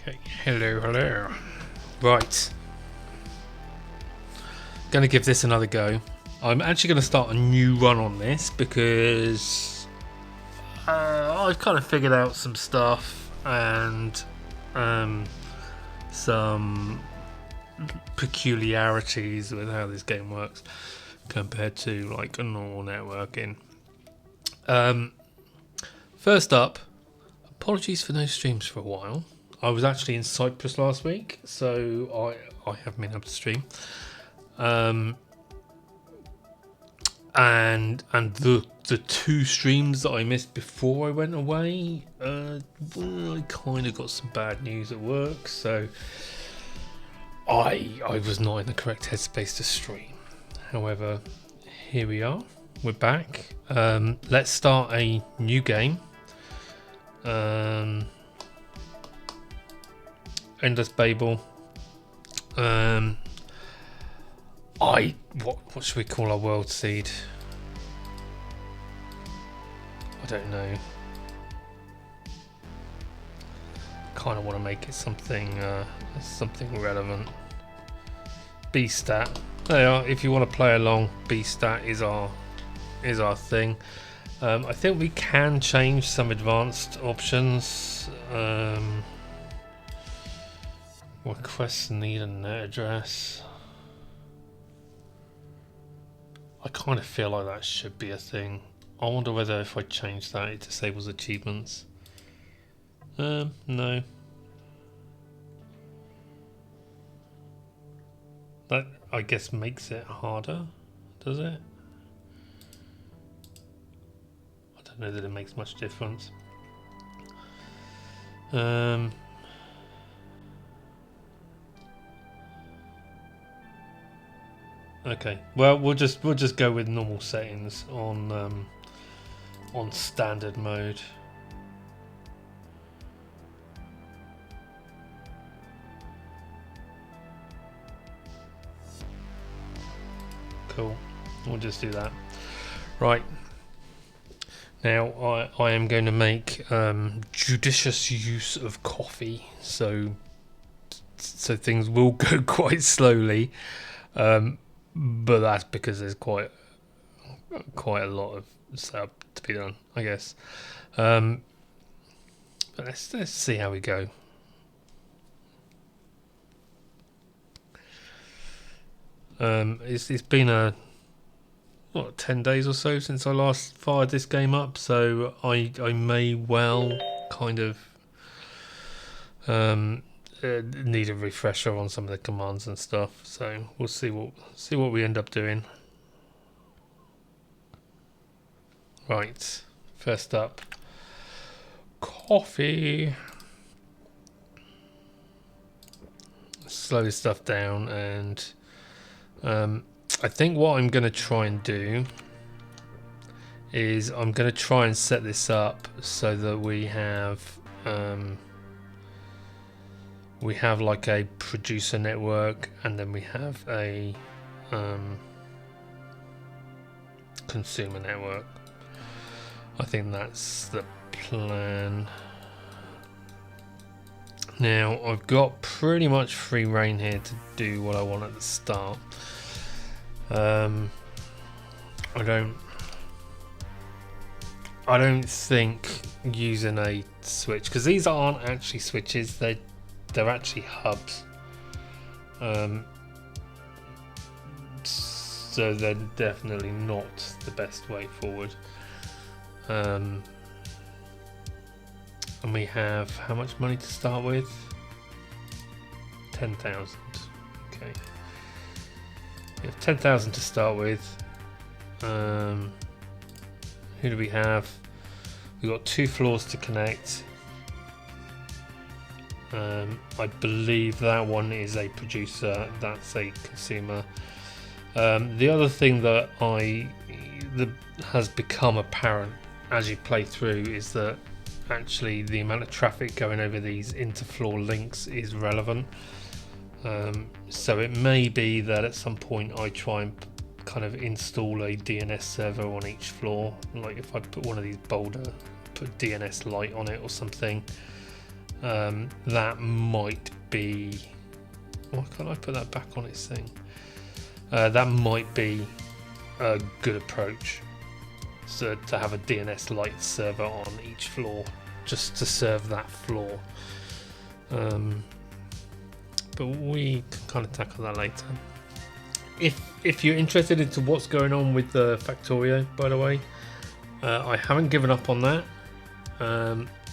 Okay, hello. Right. Gonna give this another go. I'm actually gonna start a new run on this because I've kind of figured out some stuff and some peculiarities with how this game works compared to like a normal networking. First up, apologies for no streams for a while. I was actually in Cyprus last week, so I haven't been able to stream. And the two streams that I missed before I went away, I kind of got some bad news at work, so I was not in the correct headspace to stream. However, here we are. We're back. Let's start a new game. Endless Babel. What should we call our world seed? I don't know. Kind of want to make it something relevant. B-stat. There you are. If you want to play along, B-stat is our thing. I think we can change some advanced options. Requests need a net address. I kind of feel like that should be a thing. I wonder whether if I change that it disables achievements. No. That, I guess, makes it harder, does it? I don't know that it makes much difference. Okay. Well, we'll just go with normal settings on standard mode. Cool. We'll just do that. Right. Now I am going to make judicious use of coffee, so things will go quite slowly. But that's because there's quite a lot of setup to be done, I guess. But let's see how we go. It's been 10 days or so since I last fired this game up, so I may well kind of need a refresher on some of the commands and stuff. So we'll see what we end up doing. Right, first up, coffee. Slow this stuff down, and I think what I'm going to try and do is I'm going to try and set this up so that we have like a producer network, and then we have a consumer network. I think that's the plan. Now I've got pretty much free reign here to do what I want at the start. I don't think using a switch, because these aren't actually switches, they're actually hubs. So they're definitely not the best way forward. And we have how much money to start with? 10,000. Okay. We have 10,000 to start with. Who do we have? We've got 2 floors to connect. I believe that one is a producer, that's a consumer. The other thing that has become apparent as you play through is that actually the amount of traffic going over these interfloor links is relevant. So it may be that at some point I try and kind of install a DNS server on each floor, like if I put one of these put DNS Lite on it or something, that might be. Why can't I put that back on its thing? That might be a good approach. So to have a DNS Lite server on each floor, just to serve that floor. But we can kind of tackle that later. If you're interested into what's going on with the Factorio, by the way, I haven't given up on that.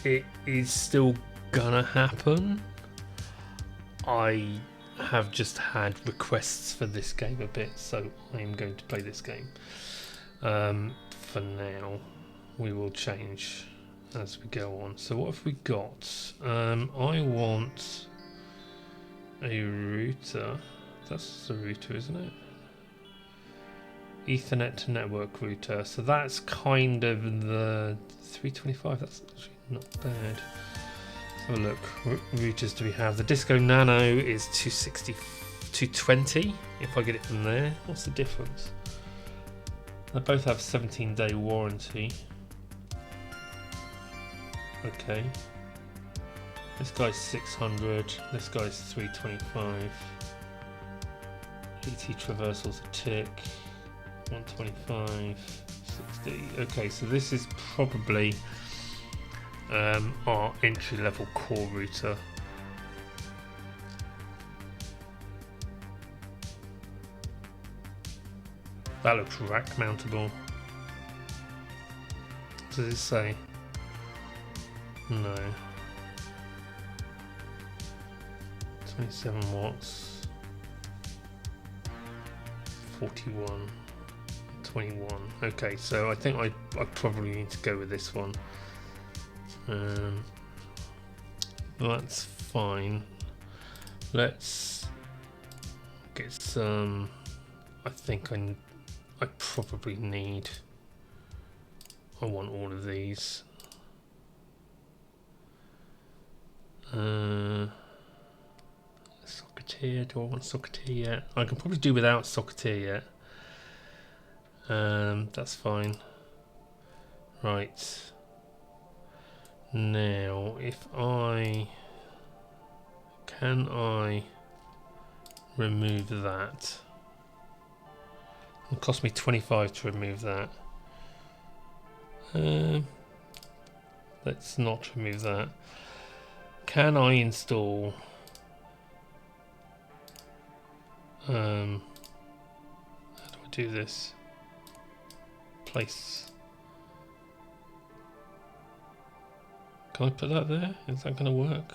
It is still gonna happen. I have just had requests for this game a bit, so I am going to play this game. For now, we will change as we go on. So what have we got? I want a router. That's the router, isn't it? Ethernet to network router. So that's kind of the 325. That's actually not bad. So look, routers do we have? The Disco Nano is 260, 220. If I get it from there, what's the difference? They both have 17-day warranty. Okay. This guy's 600. This guy's 325. ET traversal's a tick. 125, 60. Okay, so this is probably our entry-level core router. That looks rack mountable. What does it say? No. 27 watts. 41. 21. Okay, so I think I probably need to go with this one. That's fine. Let's get some. I think I probably need. I want all of these. Socketeer. Do I want Socketeer yet? I can probably do without Socketeer yet. That's fine. Right. Now, can I remove that? It'll cost me 25 to remove that. Let's not remove that. Can I install how do I do this? Place. Can I put that there? Is that going to work?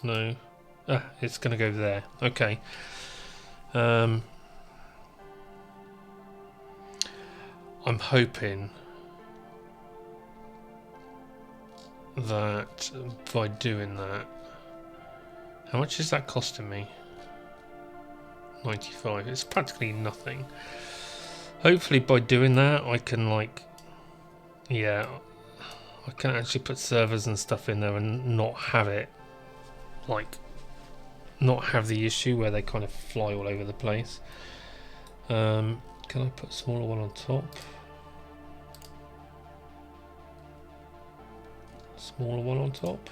No. Ah, it's going to go there. Okay. I'm hoping that by doing that, how much is that costing me? 95. It's practically nothing. Hopefully by doing that I can I can actually put servers and stuff in there and not have it not have the issue where they kind of fly all over the place. Can I put a smaller one on top? Smaller one on top?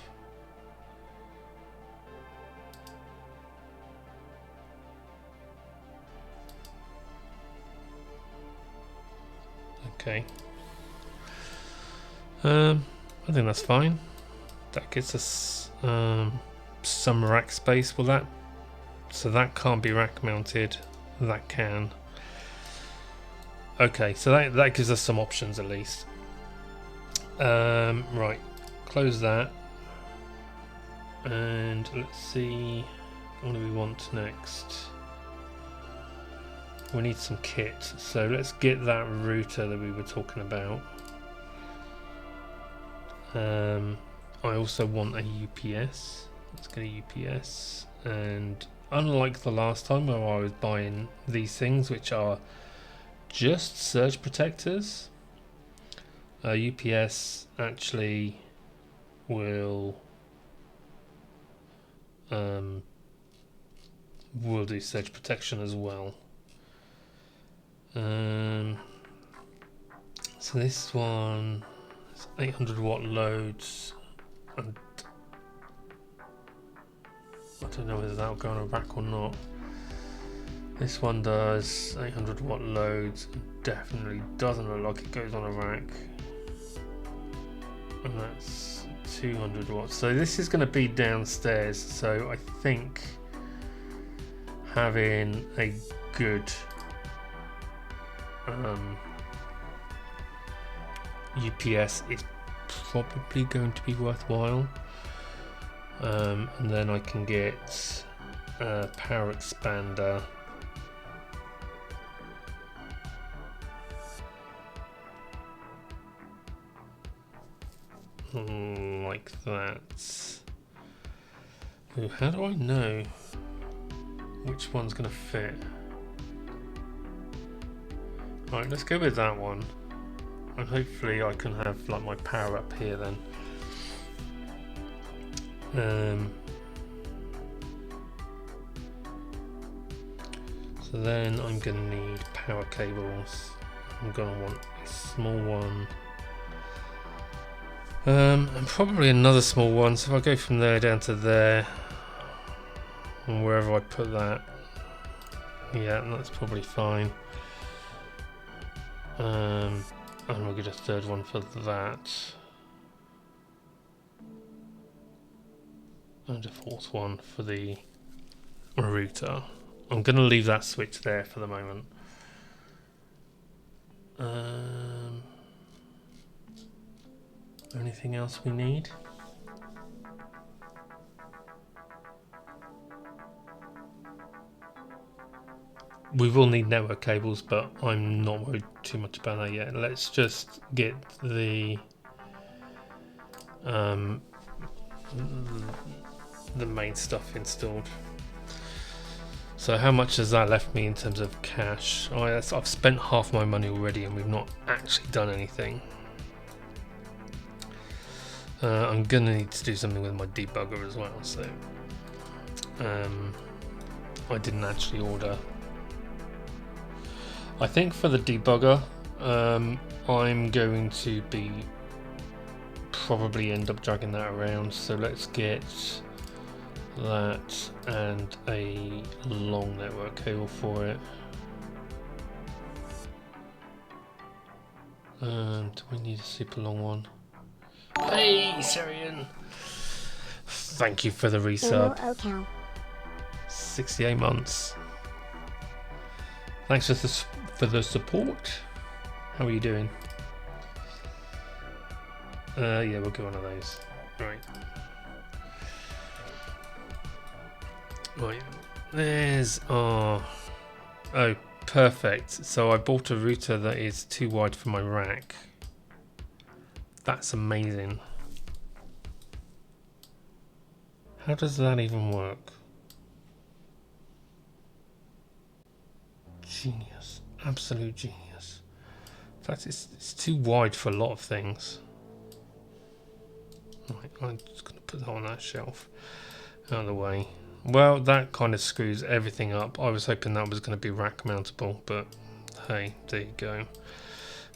Okay. I think that's fine. That gets us some rack space. Well, that can't be rack mounted. That can. Okay, so that gives us some options at least. Right, close that, and let's see what do we want next. We need some kit, so let's get that router that we were talking about. I also want a UPS. Let's get a UPS, and unlike the last time where I was buying these things which are just surge protectors, UPS actually will do surge protection as well. So this one It's 800 watt loads, and I don't know whether that'll go on a rack or not. This one does 800 watt loads, definitely doesn't look like it goes on a rack, and that's 200 watts. So this is going to be downstairs, so I think having a good UPS is probably going to be worthwhile, and then I can get a power expander like that. Ooh, how do I know which one's going to fit? Right, let's go with that one, and hopefully I can have like my power up here then. So then I'm going to need power cables. I'm going to want a small one, and probably another small one. So if I go from there down to there, and wherever I put that, yeah, that's probably fine. And we'll get a third one for that, and a fourth one for the router. I'm going to leave that switch there for the moment. Anything else we need? We will need network cables, but I'm not worried too much about that yet. Let's just get the main stuff installed. So how much has that left me in terms of cash? I've spent half my money already, and we've not actually done anything. I'm gonna need to do something with my debugger as well, so I didn't actually order. I think for the debugger, I'm going to be probably end up dragging that around, so let's get that and a long network cable for it. Do we need a super long one? Hey, Syrian! Thank you for the resub. 68 months. Thanks for the support. How are you doing? Yeah, we'll get one of those. Right. There's our... Oh, perfect. So I bought a router that is too wide for my rack. That's amazing. How does that even work? Genius. Absolute genius. In fact, it's too wide for a lot of things. Right, I'm just going to put that on that shelf. Out of the way. Well, that kind of screws everything up. I was hoping that was going to be rack mountable, but hey, there you go.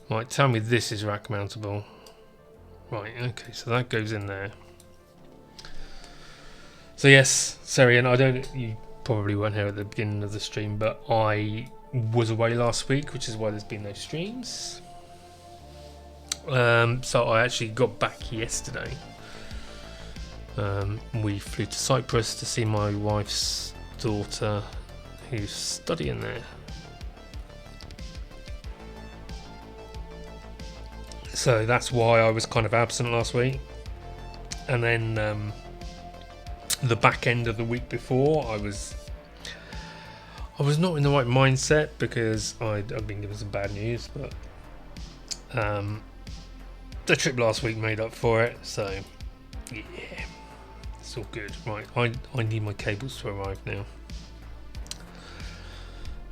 Right, tell me this is rack mountable. Right, okay, so that goes in there. So yes, Serian, you probably weren't here at the beginning of the stream, but I was away last week, which is why there's been no streams. So I actually got back yesterday. We flew to Cyprus to see my wife's daughter who's studying there. So that's why I was kind of absent last week. And then the back end of the week before, I was not in the right mindset because I've been given some bad news, but the trip last week made up for it, so yeah, it's all good. Right, I need my cables to arrive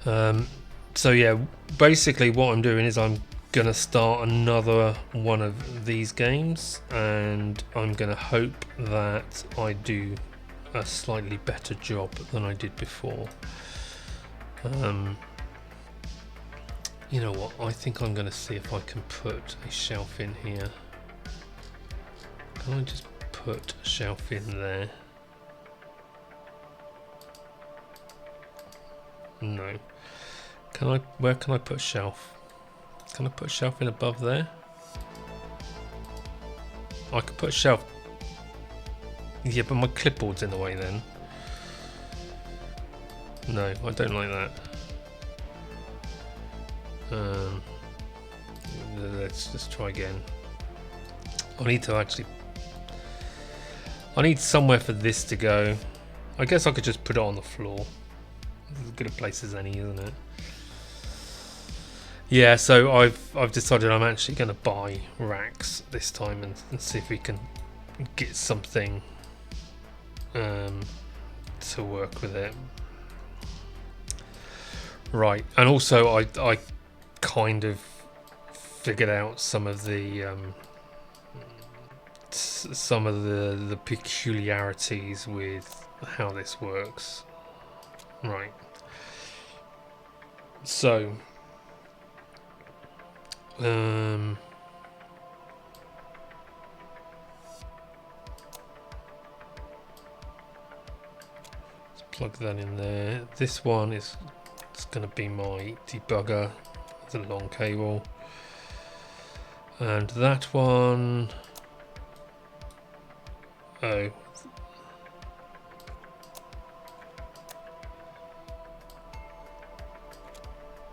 now. So yeah, basically what I'm doing is I'm gonna start another one of these games, and I'm gonna hope that I do a slightly better job than I did before. You know what, I think I'm gonna see if I can put a shelf in here. Can I just put a shelf in there? No. Can I? Where can I put a shelf? Can I put a shelf in above there? I could put a shelf. Yeah, but my clipboard's in the way then. No, I don't like that. Let's just try again. I need somewhere for this to go. I guess I could just put it on the floor. It's as good a place as any, isn't it? Yeah, so I've decided I'm actually going to buy racks this time and see if we can get something to work with it. Right, and also I kind of figured out some of the peculiarities with how this works. Right. So let's plug that in there. This one is going to be my debugger, the long cable, and that one, oh,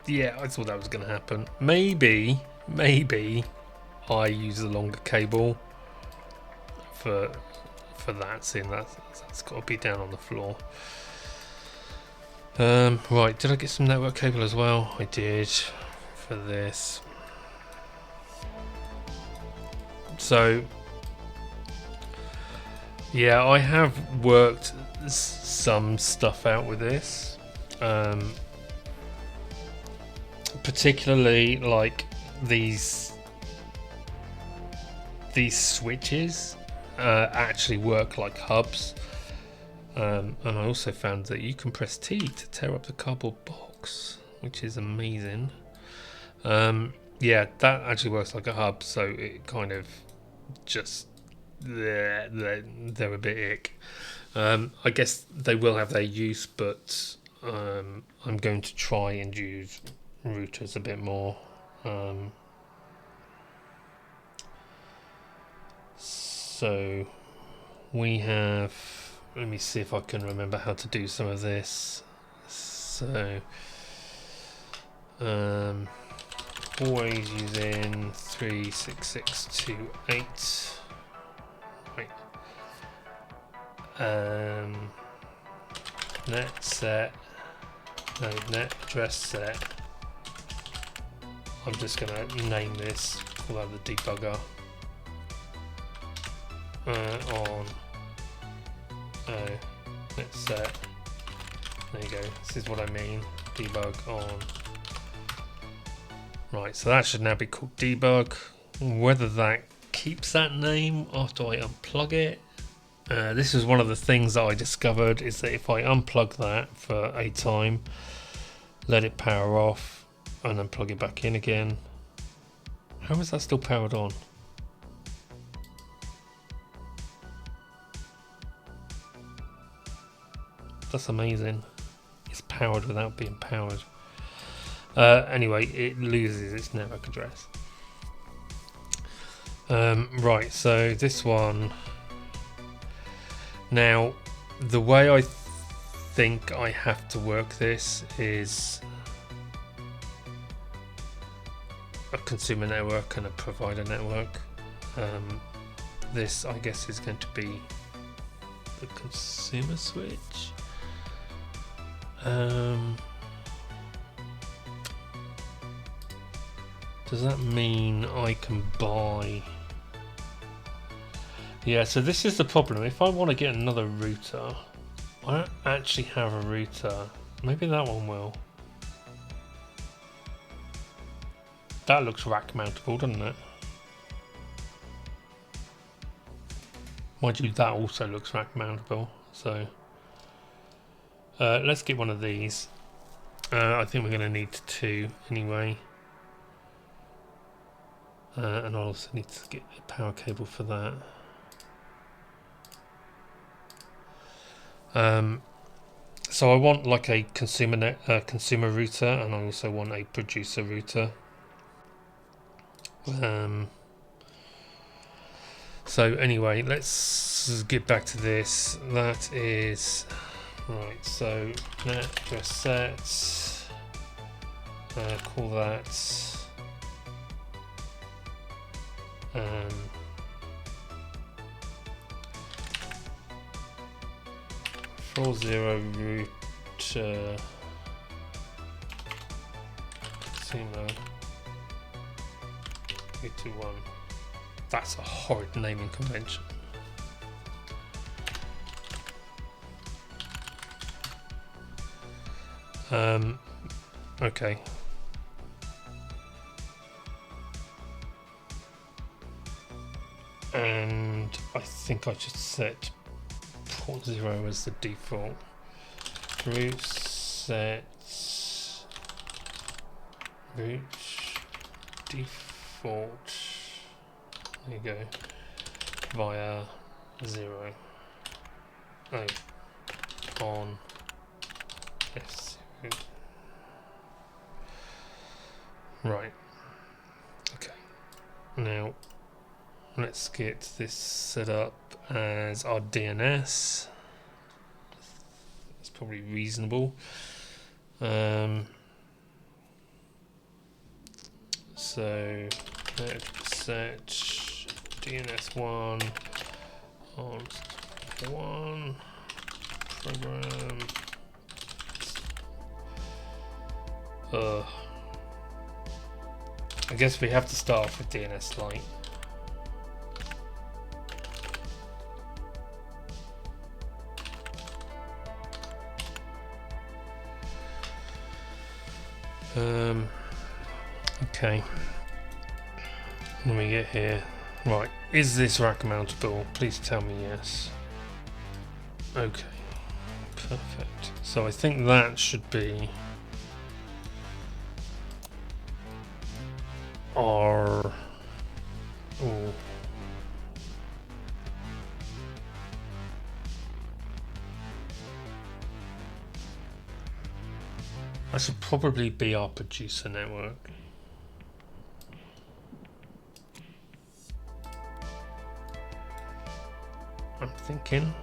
yeah, I thought that was going to happen. Maybe I use the longer cable for that, seeing that's got to be down on the floor. Right, did I get some network cable as well? I did for this. So yeah, I have worked some stuff out with this, particularly like these switches actually work like hubs. And I also found that you can press T to tear up the cardboard box, which is amazing. Yeah, that actually works like a hub, so it kind of just they're a bit ick. I guess they will have their use, but I'm going to try and use routers a bit more. So we have. Let me see if I can remember how to do some of this. So, always using 36628. Right. Net set. No, net address set. I'm just gonna name this. We'll have the debugger on. Let's set. There you go. This is what I mean. Debug on. Right, so that should now be called debug. Whether that keeps that name after I unplug it. This is one of the things that I discovered, is that if I unplug that for a time, let it power off, and then plug it back in again. How is that still powered on? That's amazing. It's powered without being powered. Anyway, it loses its network address. Right, so this one. Now, the way I think I have to work this is a consumer network and a provider network. This, I guess, is going to be the consumer switch. Does that mean I can buy? Yeah, so this is the problem. If I want to get another router, I don't actually have a router. Maybe that one will. That looks rack mountable, doesn't it? Mind you, that also looks rack mountable. So let's get one of these. I think we're going to need two anyway. And I also need to get a power cable for that. So I want like a consumer router, and I also want a producer router. So anyway, let's get back to this. That is right. So net address set. Call that 40 root consumer 321. That's a horrid naming convention. Okay. And I think I should set port 0 as the default. Root set root default. There you go. Via 0. Oh, on S. Right. Okay. Now let's get this set up as our DNS. That's probably reasonable. So let's set DNS1 on 1 program. I guess we have to start off with DNS Lite. Okay. Let me get here. Right, is this rack mountable? Please tell me yes. Okay, perfect. So I think that should be our... Oh. That should probably be our producer network. I'm thinking.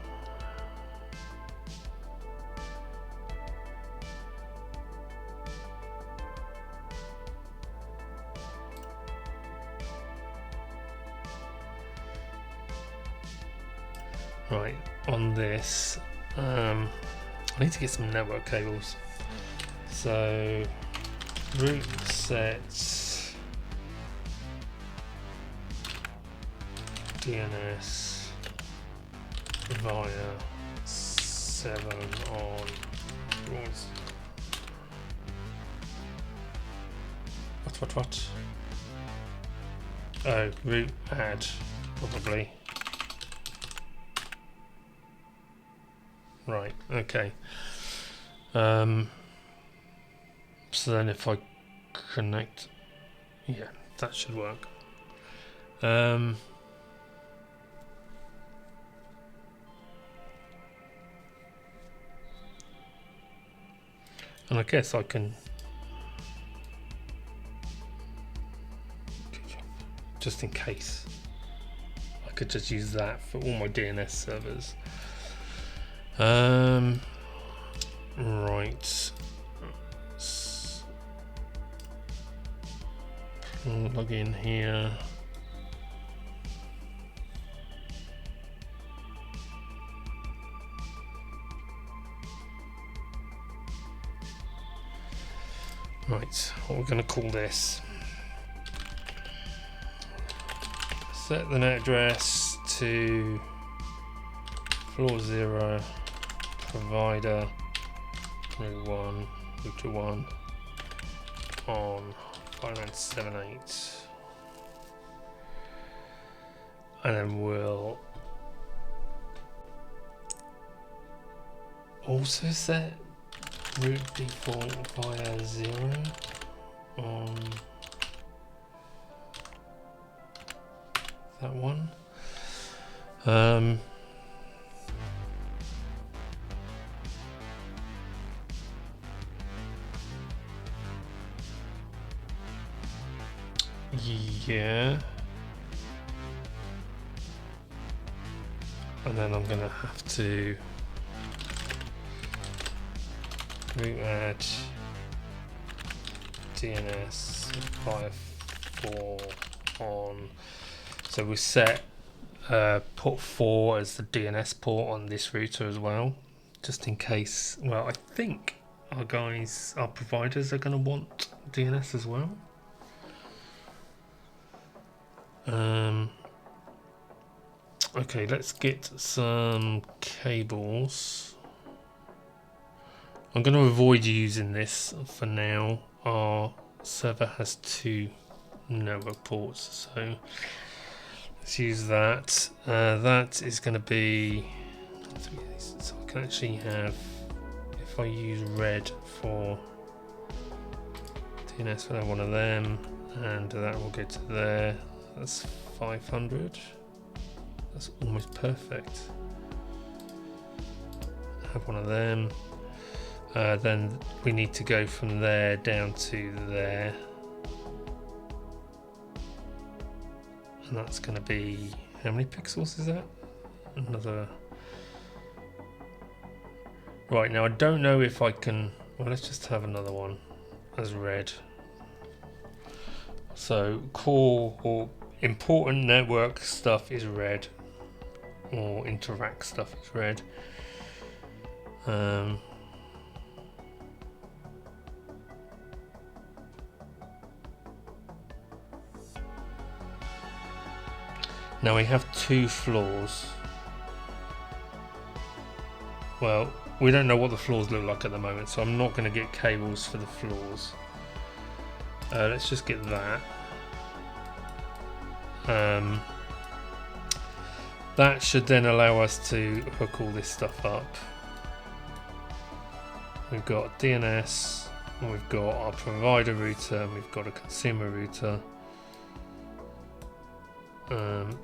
Right, on this, I need to get some network cables. So, root sets DNS via 7 on what? Oh, root add probably. Right, okay. So then if I connect, yeah, that should work. And I guess I can, just in case, I could just use that for all my DNS servers. Right. Log in here. Right, what we're going to call this. Set the net address to floor 0, provider router 1 on 5978, and then we'll also set root default via 0 on that one. and then I'm going to have to add DNS via 4 on. So we set port 4 as the DNS port on this router as well, just in case. Well, I think our providers are going to want DNS as well. Okay, let's get some cables. I'm going to avoid using this for now. Our server has 2 network ports, so let's use that. That is going to be, so I can actually have, if I use red for DNS for one of them, and that will go to there. That's 500. That's almost perfect. Have one of them. Then we need to go from there down to there, and that's going to be, how many pixels is that? Another. Right, now I don't know if I can, well, let's just have another one as red. So core or important network stuff is red, or interact stuff is red. Now we have 2 floors. Well, we don't know what the floors look like at the moment, so I'm not going to get cables for the floors. Let's just get that. That should then allow us to hook all this stuff up. We've got DNS, and we've got our provider router, and we've got a consumer router.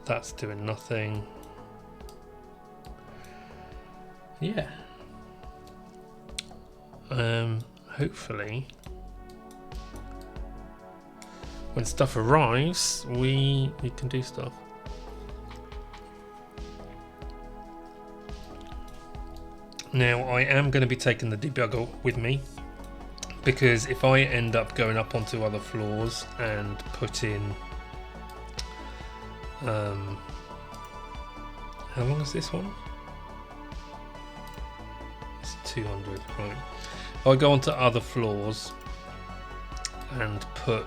That's doing nothing. Yeah. Hopefully, when stuff arrives, we can do stuff. Now, I am going to be taking the debugger with me, because if I end up going up onto other floors and put in how long is this one? It's 200, right. If I go onto other floors and put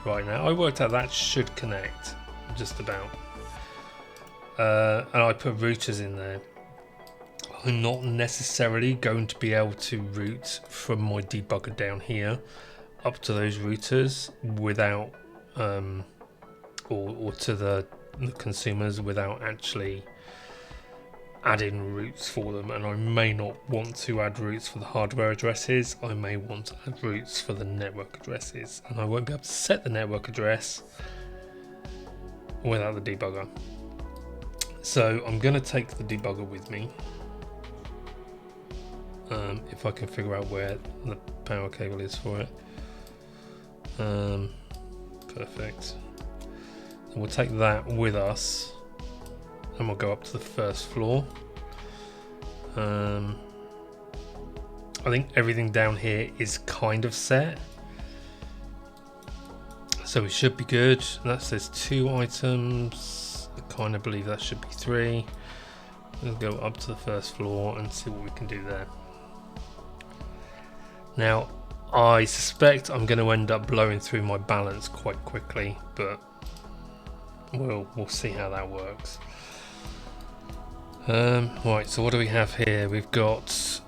right, now I worked out that should connect just about, and I put routers in there. I'm not necessarily going to be able to route from my debugger down here up to those routers without or to the consumers without actually adding routes for them, and I may not want to add routes for the hardware addresses. I may want to add routes for the network addresses, and I won't be able to set the network address without the debugger. So I'm going to take the debugger with me, if I can figure out where the power cable is for it. Perfect. And we'll take that with us, and we'll go up to the first floor. I think everything down here is kind of set, so we should be good. That says 2 items. I kind of believe that should be 3. We'll go up to the first floor and see what we can do there. Now, I suspect I'm going to end up blowing through my balance quite quickly, but we'll see how that works. Right, so what do we have here? We've got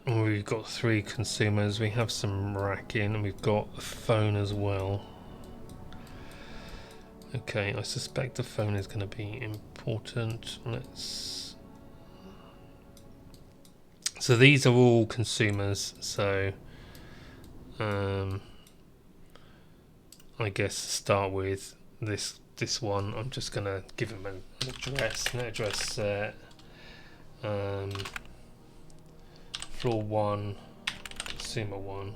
we've got 3 consumers. We have some racking, and we've got a phone as well. Okay, I suspect the phone is going to be important. So these are all consumers, so I guess start with this one. I'm just gonna give him an address, net address set, floor 1 consumer 1.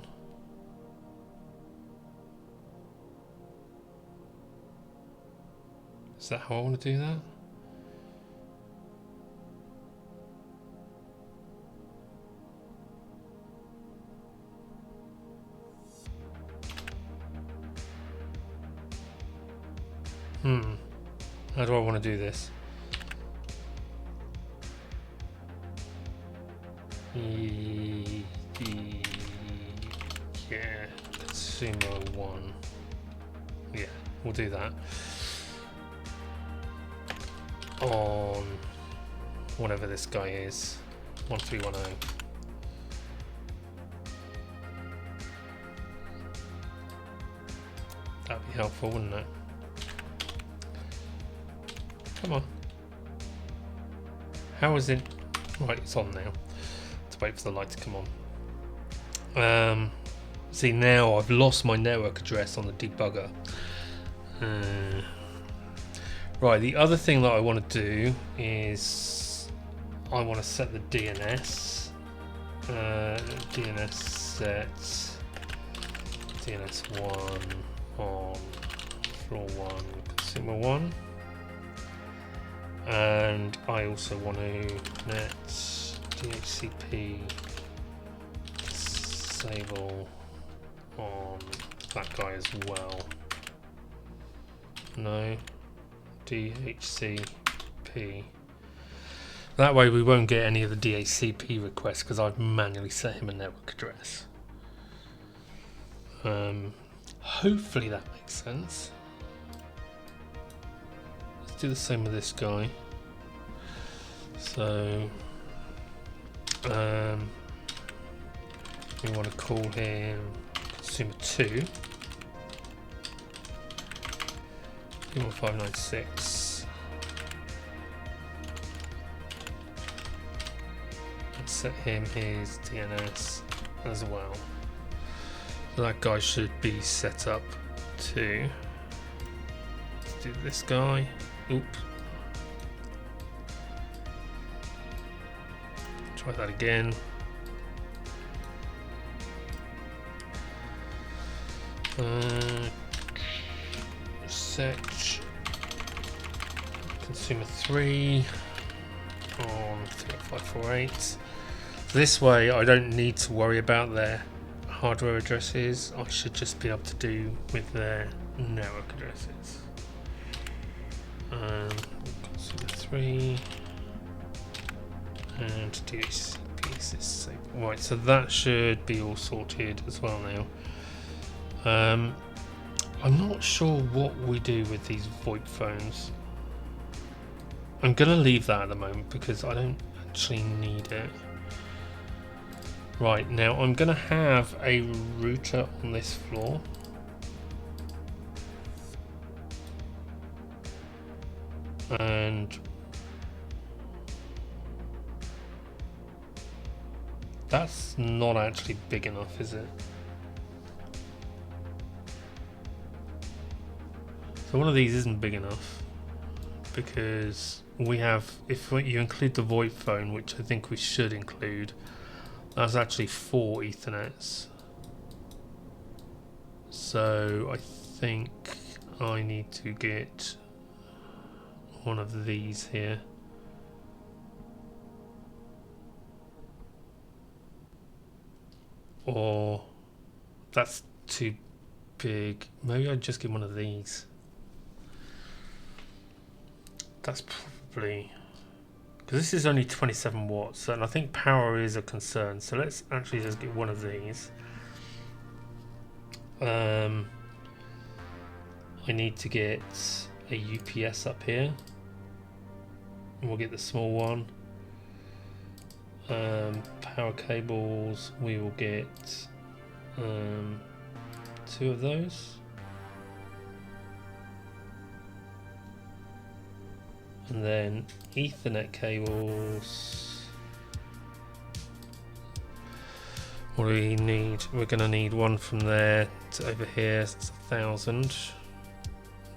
Is that how I want to do that? How do I want to do this? Yeah, consumer 1. Yeah, we'll do that. On whatever this guy is, 1310. That'd be helpful, wouldn't it? Come on. How is it? Right, it's on now. Let's wait for the light to come on. See, now I've lost my network address on the debugger. Right, the other thing that I want to do is I want to set the DNS. DNS set DNS1 on floor 1, consumer 1. And I also want to net DHCP disable on that guy as well. No, DHCP. That way we won't get any of the DHCP requests because I've manually set him a network address. Hopefully that makes sense. Let's do the same with this guy. So we want to call him consumer 2. 1596. And set him his DNS as well. So that guy should be set up too. Let's do this guy. Oop. Try that again. Set consumer 3 on 30548. So this way I don't need to worry about their hardware addresses. I should just be able to do with their network addresses. Consumer 3 and DHCP is right, so that should be all sorted as well now. I'm not sure what we do with these VoIP phones. I'm gonna leave that at the moment because I don't actually need it. Right, now I'm gonna have a router on this floor. And that's not actually big enough, is it? So one of these isn't big enough because we have, if you include the VoIP phone, which I think we should include, that's actually 4 Ethernets. So I think I need to get one of these here. Or that's too big. Maybe I'd just get one of these. That's probably, because this is only 27 watts and I think power is a concern, so let's actually just get one of these. I need to get a UPS up here and we'll get the small one. Power cables, we will get 2 of those. And then Ethernet cables. What do we need? We're going to need one from there to over here. So it's 1000.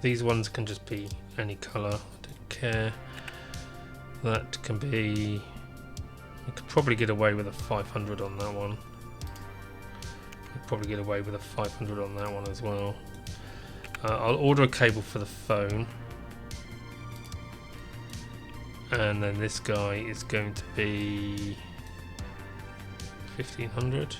These ones can just be any color. I don't care. That can be. I could probably get away with a 500 on that one. probably get away with a 500 on that one as well. I'll order a cable for the phone. And then this guy is going to be 1500.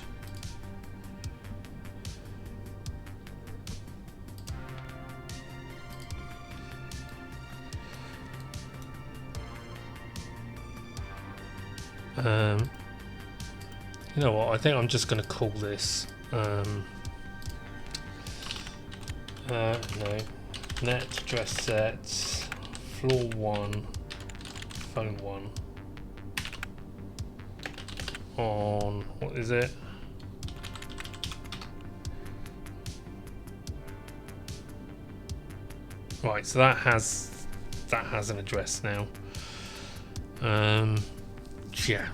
You know what? I think I'm just going to call this no, net address set floor 1 phone 1 on, what is it? Right, so that has an address now. Yeah,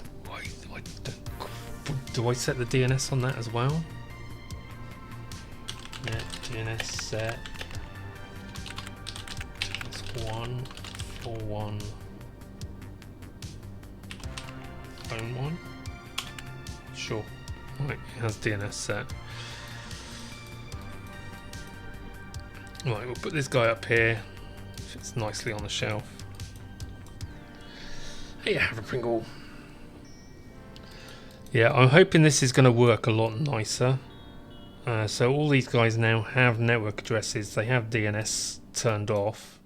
do I set the DNS on that as well? Net DNS set +141 phone 1. Sure. Right, it has DNS set. Right, we'll put this guy up here. Fits nicely on the shelf. Hey, have a Pringle. Yeah, I'm hoping this is going to work a lot nicer. So all these guys now have network addresses. They have DNS turned off.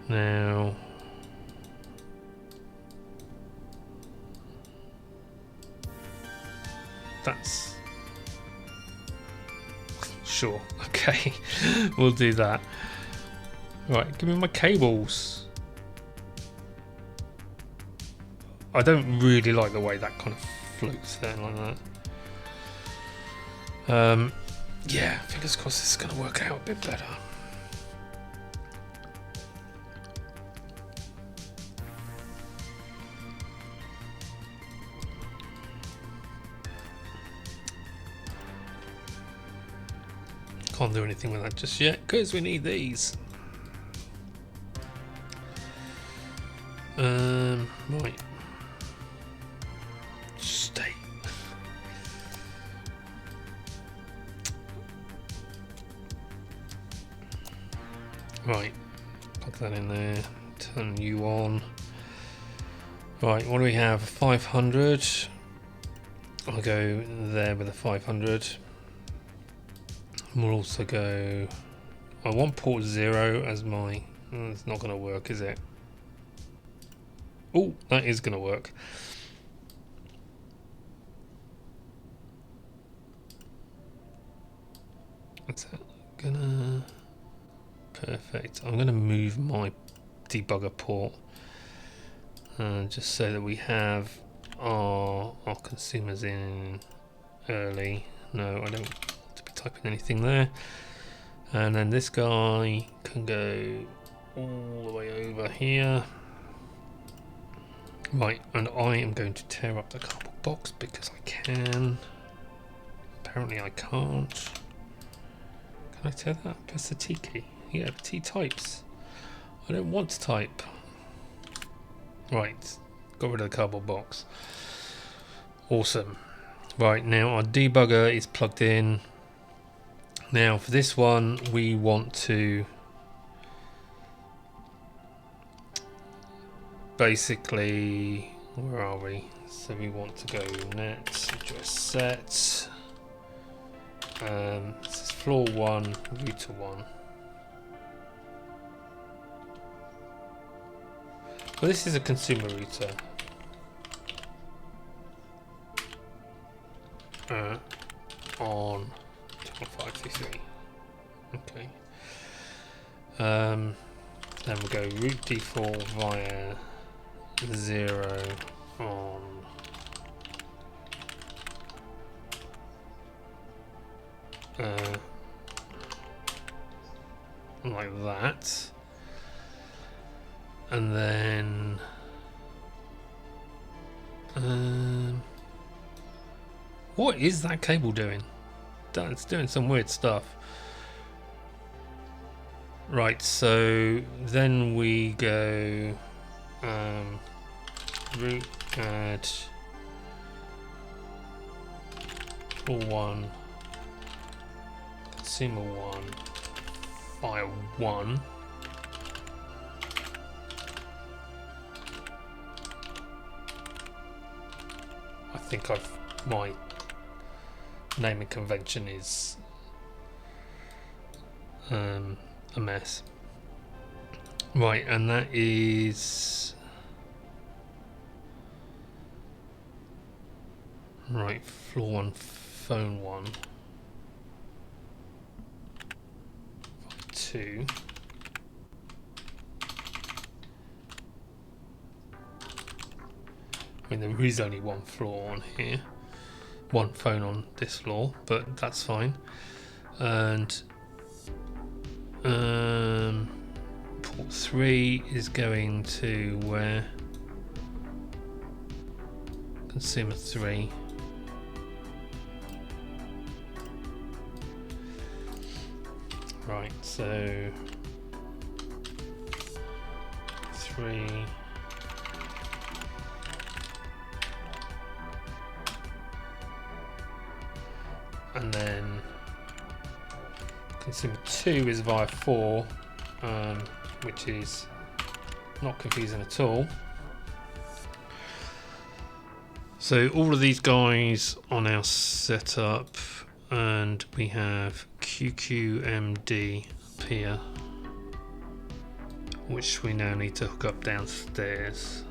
Now that's sure. Okay, we'll do that. Right, give me my cables. I don't really like the way that kind of floats there like that. Yeah, fingers crossed this is going to work out a bit better. Can't do anything with that just yet because we need these. Right. Stay. Right. Plug that in there. Turn you on. Right. What do we have? 500. I'll go there with a 500. We'll also go. I want port 0 as my. It's not going to work, is it? Oh, that is going to work. Is that gonna? Perfect. I'm going to move my debugger port just so that we have our consumers in early. No, I don't want to be typing anything there. And then this guy can go all the way over here. Right, and I am going to tear up the cardboard box because I can. Apparently I can't. Can I tear that? Press the T key. Yeah, T types. I don't want to type. Right, got rid of the cardboard box. Awesome. Right, now our debugger is plugged in. Now for this one, we want to basically, where are we? So we want to go net address set. This is floor 1, router 1. Well, this is a consumer router. On 2.533. Okay. Then we'll go root default via 0 on like that, and then what is that cable doing? It's doing some weird stuff. Right, so then we go root add floor 1, consumer 1, file 1. I think my naming convention is a mess. Right, and that is right, floor 1, phone 1, 2. I mean, there is only one floor on here, one phone on this floor, but that's fine. And port 3 is going to where? Consumer 3. Right, so 3. And then consumer 2 is via 4, which is not confusing at all. So all of these guys are now set up, and we have QQMD up here, which we now need to hook up downstairs.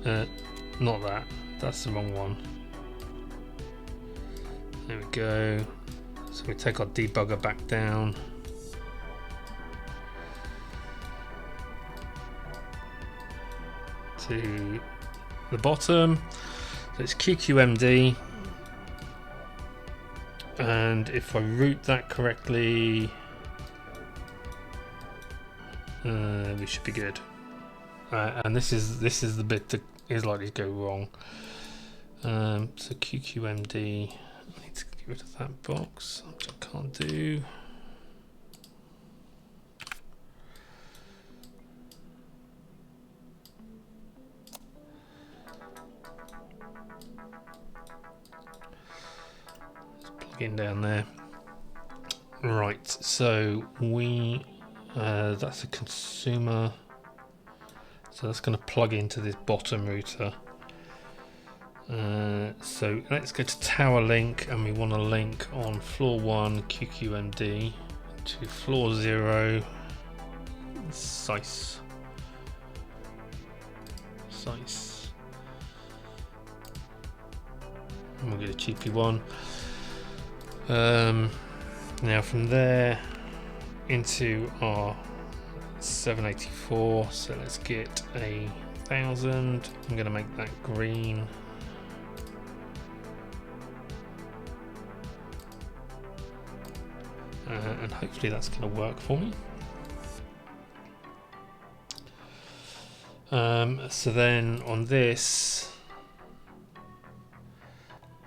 Not that. That's the wrong one. There we go. So we take our debugger back down. To the bottom. So it's QQMD. And if I route that correctly, we should be good. And this is the bit that is likely to go wrong. So QQMD, I need to get rid of that box, which I can't do. Let's plug in down there. Right, so we, that's a consumer. So that's going to plug into this bottom router. So let's go to tower link, and we want to link on floor 1 QQMD to floor 0 SICE. And we'll get a cheapy one. Now from there into our 784, so let's get 1,000. I'm going to make that green. And hopefully that's going to work for me. So then on this,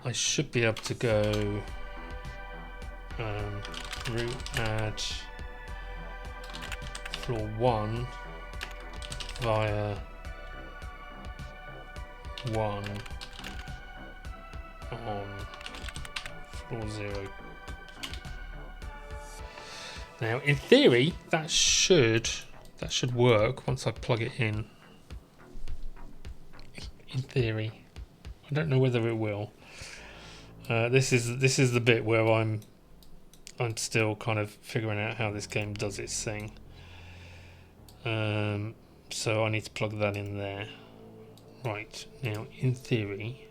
I should be able to go root add floor 1 via 1 on floor 0. Now, in theory, that should work once I plug it in. In theory, I don't know whether it will. This is the bit where I'm still kind of figuring out how this game does its thing. So I need to plug that in there. Right, now in theory,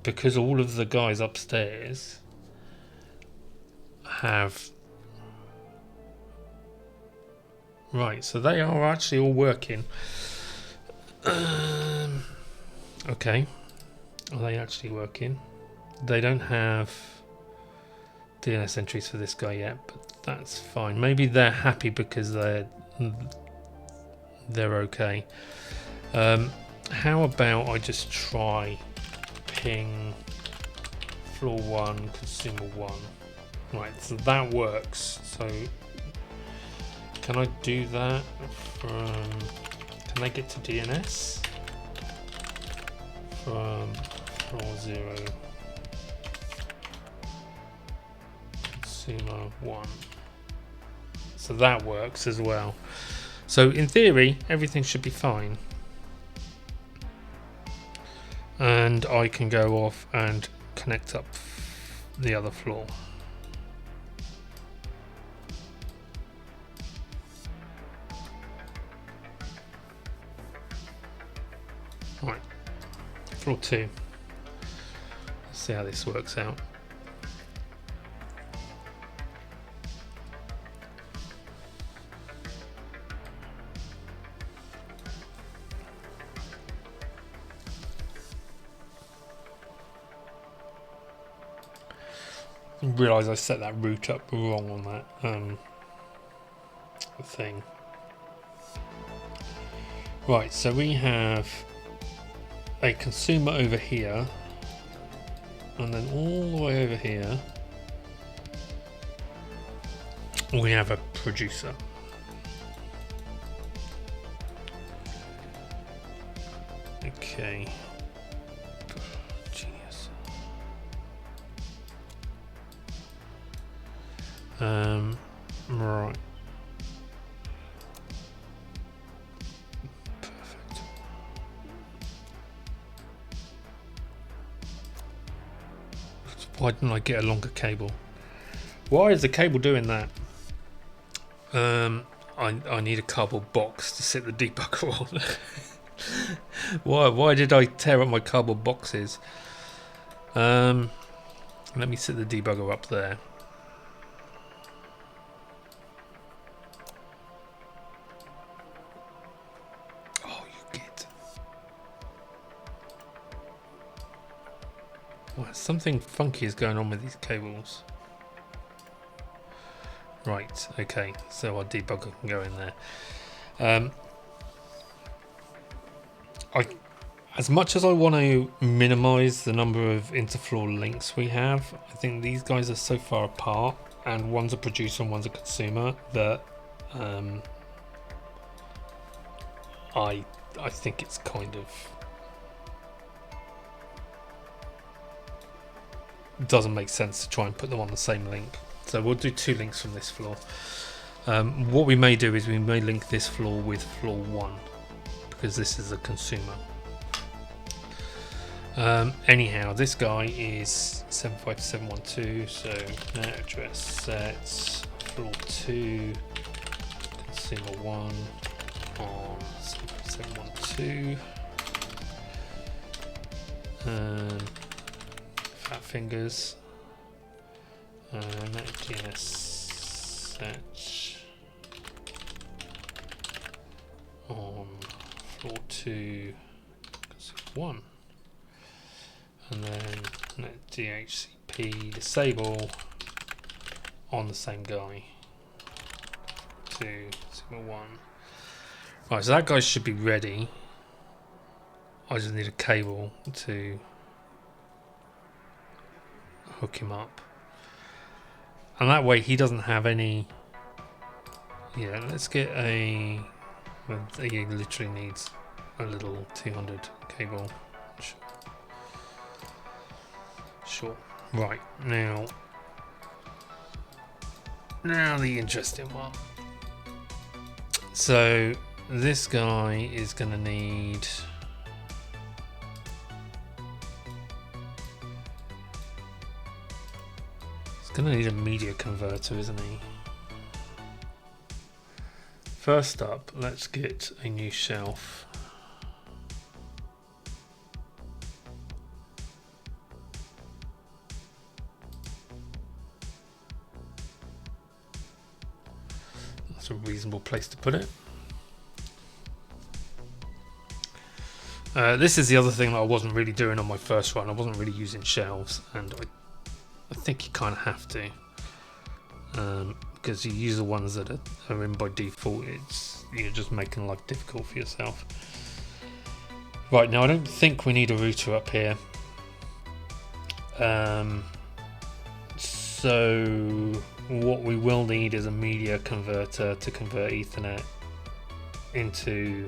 because all of the guys upstairs have... Right, so they are actually all working. Okay, are they actually working? They don't have DNS entries for this guy yet, but that's fine. Maybe they're happy because they're okay. How about I just try ping floor 1 consumer 1. Right, so that works. So can I do that from, can I get to DNS from floor 0 consumer 1? So that works as well. So in theory everything should be fine, and I can go off and connect up the other floor. Right, floor 2. Let's see how this works out. Realise I set that route up wrong on that thing. Right, so we have a consumer over here, and then all the way over here we have a producer. Okay. Genius. Right. Perfect. Why didn't I get a longer cable? Why is the cable doing that? I need a cardboard box to sit the debugger on. Why did I tear up my cardboard boxes? Let me sit the debugger up there. Oh, you git. Well, something funky is going on with these cables. Right, okay, so our debugger can go in there. As much as I want to minimize the number of interfloor links we have, I think these guys are so far apart, and one's a producer and one's a consumer, that I think it's kind of doesn't make sense to try and put them on the same link. So we'll do 2 links from this floor. What we may do is we may link this floor with floor 1, because this is a consumer. Anyhow, this guy is 75712, so net address sets floor 2 consumer 1 on 75712. Fat fingers. Net DNS set on floor 2 consumer 1. And then net DHCP disable on the same guy to Sigma 1. Right, so that guy should be ready. I just need a cable to hook him up, and that way he doesn't have any. Yeah, let's get a. Well, he literally needs a little 200 cable. Sure. Right, now the interesting one. So this guy is going to need a media converter, isn't he? First up, let's get a new shelf. That's a reasonable place to put it. This is the other thing that I wasn't really doing on my first run. I wasn't really using shelves, and I think you kind of have to, because you use the ones that are in by default. You're just making life difficult for yourself. Right, now I don't think we need a router up here. So So what we will need is a media converter to convert Ethernet into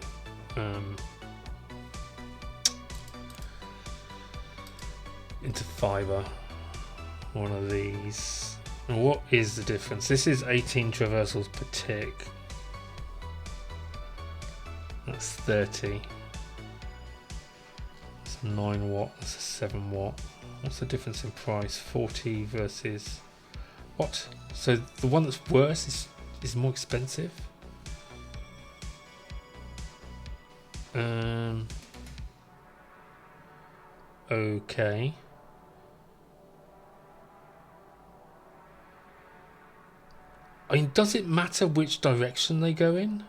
fiber. One of these. And what is the difference? This is 18 traversals per tick. That's 30. That's a 9 watt. That's a 7 watt. What's the difference in price? 40 versus what? So the one that's worse is more expensive. Okay. I mean, does it matter which direction they go in?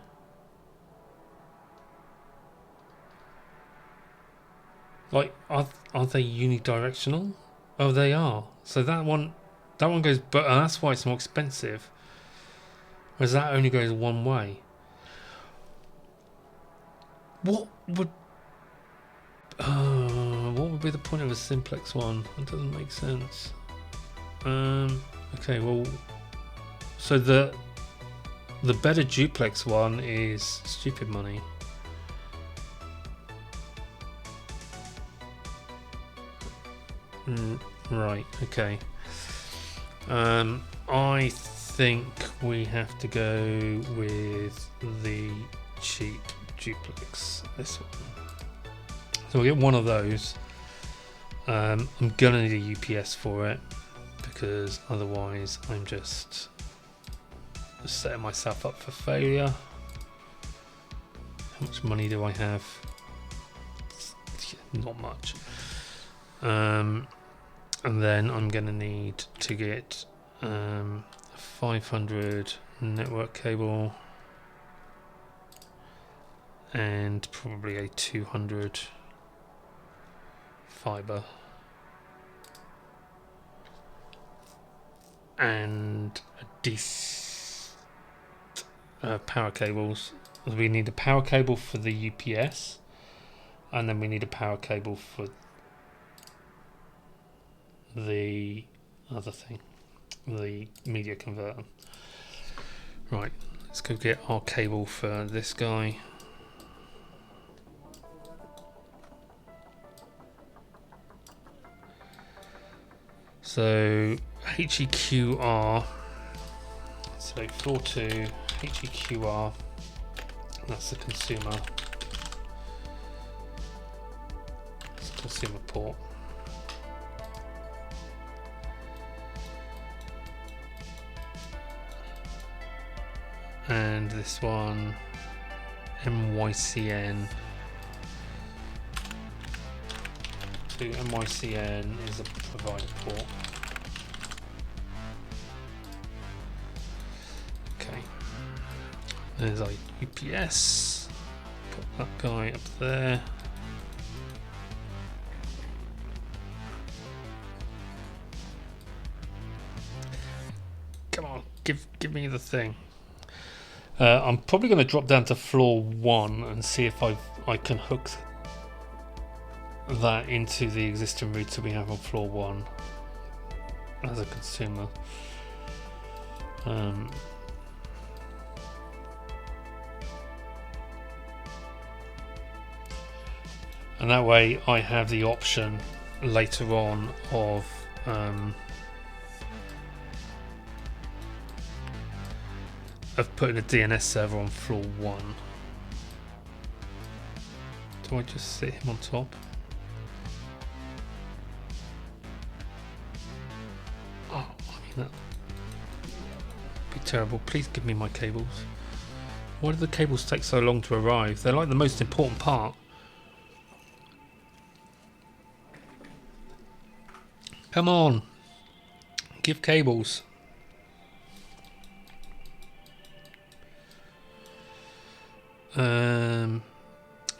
Like, are they unidirectional? Oh, they are. So that one goes, but that's why it's more expensive. Whereas that only goes one way. What would be the point of a simplex one? That doesn't make sense. Okay, well, so the better duplex one is stupid money. Right, okay. I think we have to go with the cheap duplex, this one. So we'll get one of those. I'm gonna need a UPS for it because otherwise I'm just setting myself up for failure. How much money do I have? Not much. And then I'm gonna need to get a 500 network cable and probably a 200 fiber and a decent power cables. We need a power cable for the UPS, and then we need a power cable for the other thing, the media converter. Right, let's go get our cable for this guy. So HEQR, so floor 2, HEQR, that's the consumer. It's a consumer port. And this one, MYCN. So MYCN is a provider port. Okay. There's our UPS. Put that guy up there. Come on, give me the thing. I'm probably going to drop down to floor 1 and see if I can hook that into the existing router we have on floor 1 as a consumer. And that way I have the option later on of putting a DNS server on floor 1. Do I just sit him on top? Oh, I mean, that would be terrible. Please give me my cables. Why do the cables take so long to arrive? They're like the most important part. Come on. Give cables.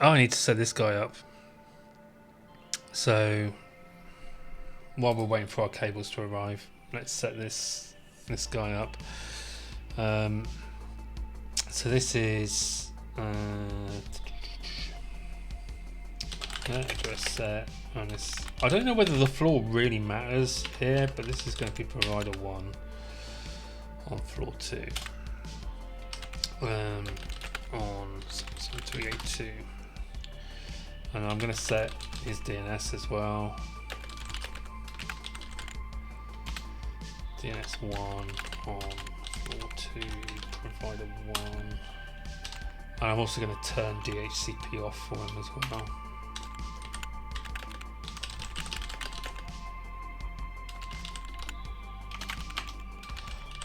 I need to set this guy up. So while we're waiting for our cables to arrive, let's set this guy up. So this is address set. And this, I don't know whether the floor really matters here, but this is going to be provider 1 on floor 2. On 77382. And I'm going to set his DNS as well. DNS 1 on floor 2, provider 1. And I'm also going to turn DHCP off for him as well.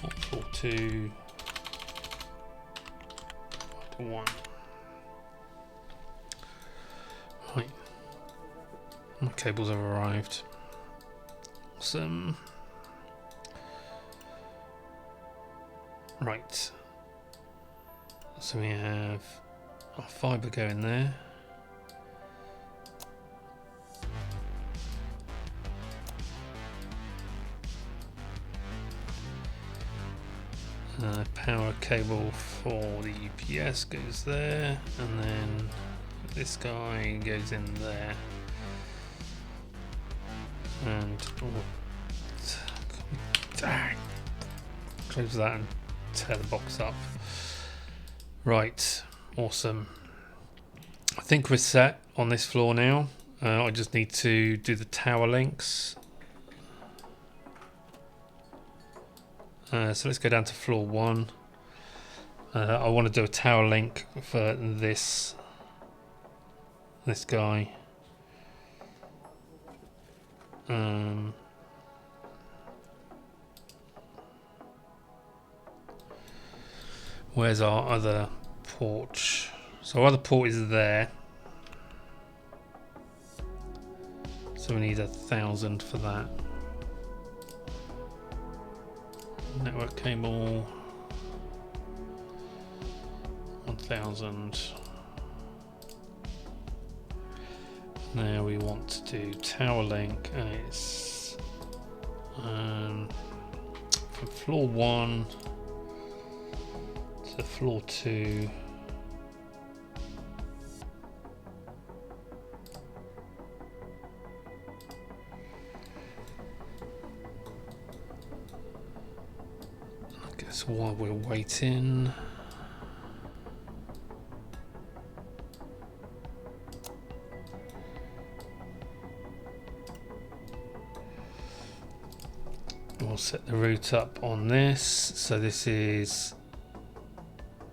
On floor 2, provider 1. Right. My cables have arrived. Awesome. Right. So we have our fibre going there. Power cable for the UPS goes there, and then this guy goes in there. And close that and tear the box up. Right, awesome. I think we're set on this floor now. I just need to do the tower links. So let's go down to floor 1. I want to do a tower link for this guy. Where's our other port? So our other port is there. So we need 1,000 for that. Network cable. 1,000. Now we want to do tower link, and it's from floor 1 to floor 2. I guess while we're waiting, we'll set the route up on this. So this is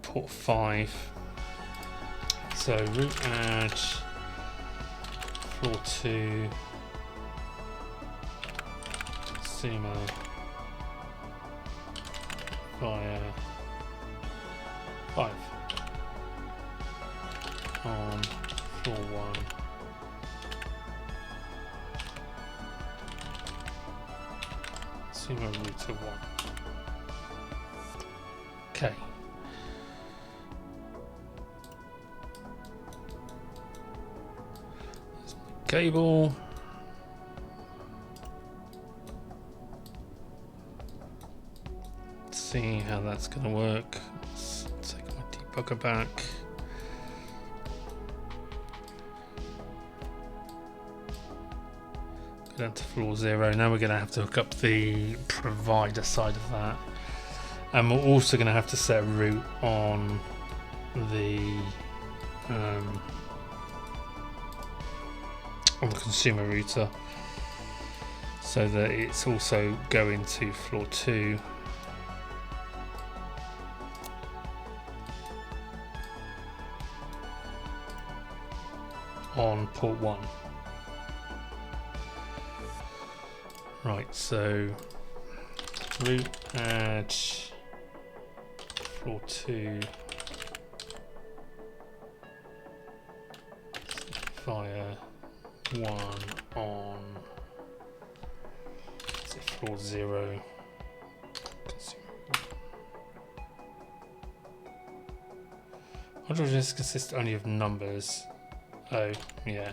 port 5. So route add floor 2 consumer via 5 on floor 1. Consumer router 1. Okay. Cable. Let's see how that's going to work. Let's take my debugger back. Go down to floor 0. Now we're going to have to hook up the provider side of that. And we're also going to have to set a route on the consumer router, so that it's also going to floor 2 on port 1. Right, so route add floor 2 via 1 on floor 0. Why does this consist only of numbers? Oh, yeah.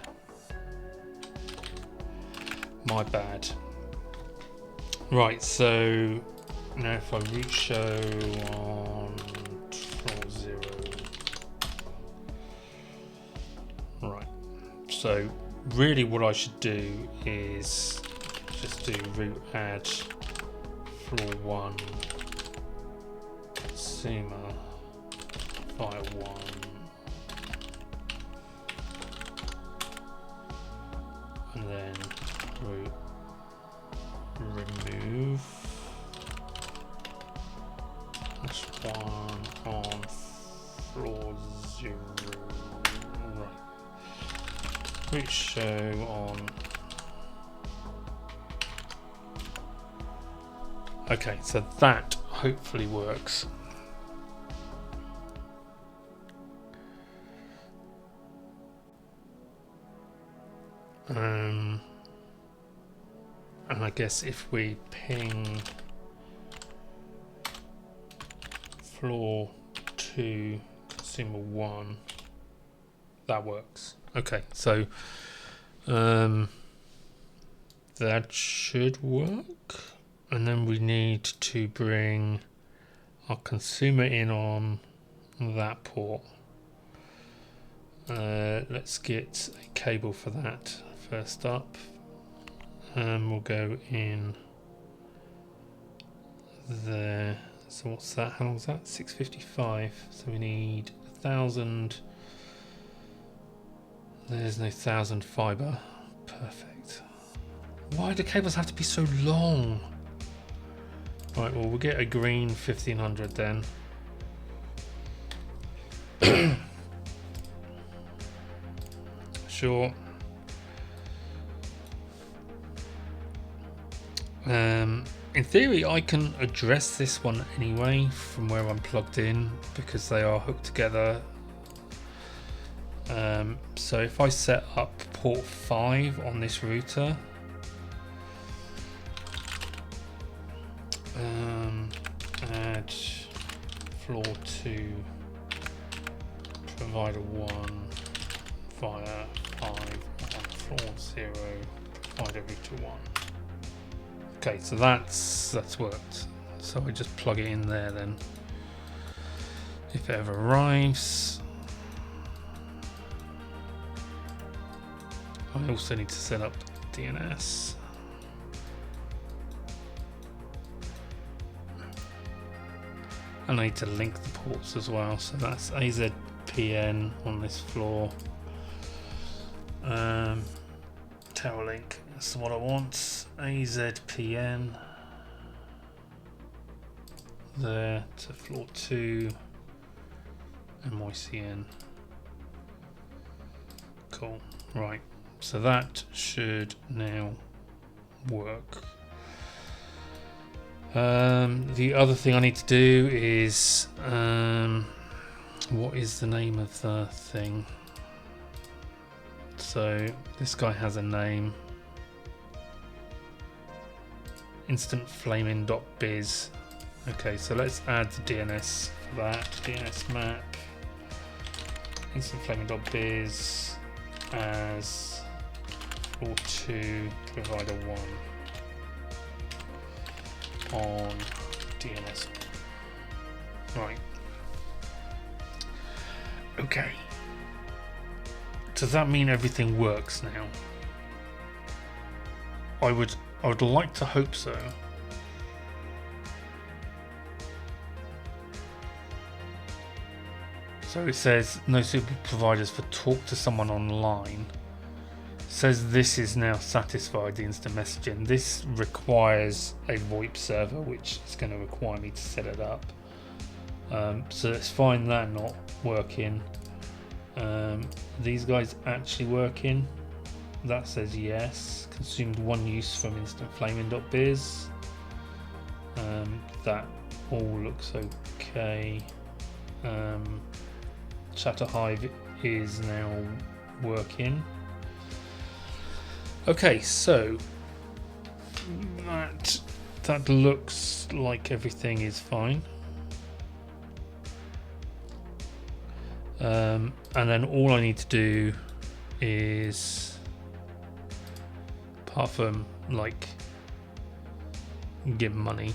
My bad. Right, so now if I route show on floor 0. Right, so really what I should do is just do root add floor 1 consumer file 1 and then root remove this 1 on floor 0. Right. Root show on. Okay, so that hopefully works. And I guess if we ping floor 2 consumer 1, that works. Okay, so that should work. And then we need to bring our consumer in on that port. Let's get a cable for that first up. And we'll go in there. So what's that? How long is that? 655. So we need 1,000. There's no 1,000 fiber. Perfect. Why do cables have to be so long? Right, well, we'll get a green 1500 then. Sure. In theory, I can address this one anyway from where I'm plugged in because they are hooked together. So if I set up port 5 on this router, add floor 2 provider 1 via 5 on floor 0 provider router 1. Okay, so that's worked. So I just plug it in there then. If it ever arrives. I also need to set up DNS. And I need to link the ports as well. So that's AZPN on this floor. Tower link, that's what I want. AZPN there to floor 2 MYCN. Cool. Right. So that should now work. The other thing I need to do is what is the name of the thing? So this guy has a name. Instantflaming.biz. Okay, so let's add the DNS for that. DNS map. Instantflaming.biz as floor 2 provider 1 on DNS. Right. Okay. Does that mean everything works now? I would like to hope so. So it says no suitable providers for talk to someone online. It says this is now satisfied, the instant messaging. This requires a VoIP server, which is going to require me to set it up. So let's find that not working. These guys actually working. That says yes. Consumed 1 use from instantflaming.biz. That all looks okay. Chatterhive is now working. Okay, so that looks like everything is fine. And then all I need to do is, apart from like give money,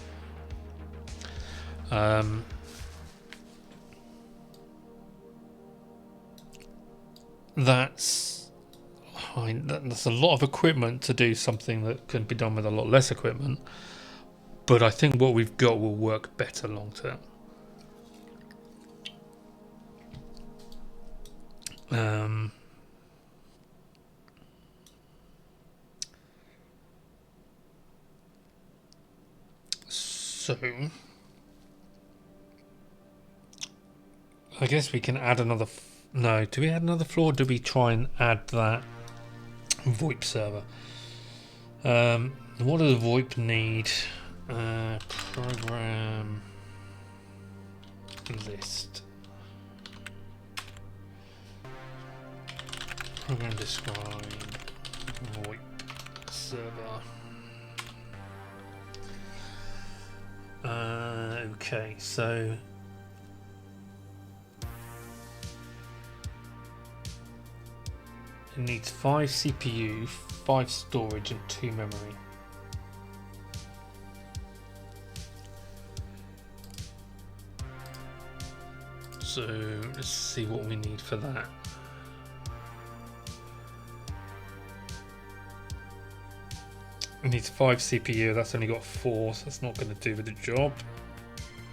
that's That's a lot of equipment to do something that can be done with a lot less equipment. But I think what we've got will work better long term. So I guess we can add another. No, do we add another floor? Or do we try and add that VoIP server? What does VoIP need? Program list. Program describe VoIP server. Okay, so it needs 5 CPU, 5 storage, and 2 memory. So let's see what we need for that. It needs 5 CPU, that's only got 4, so that's not going to do with the job.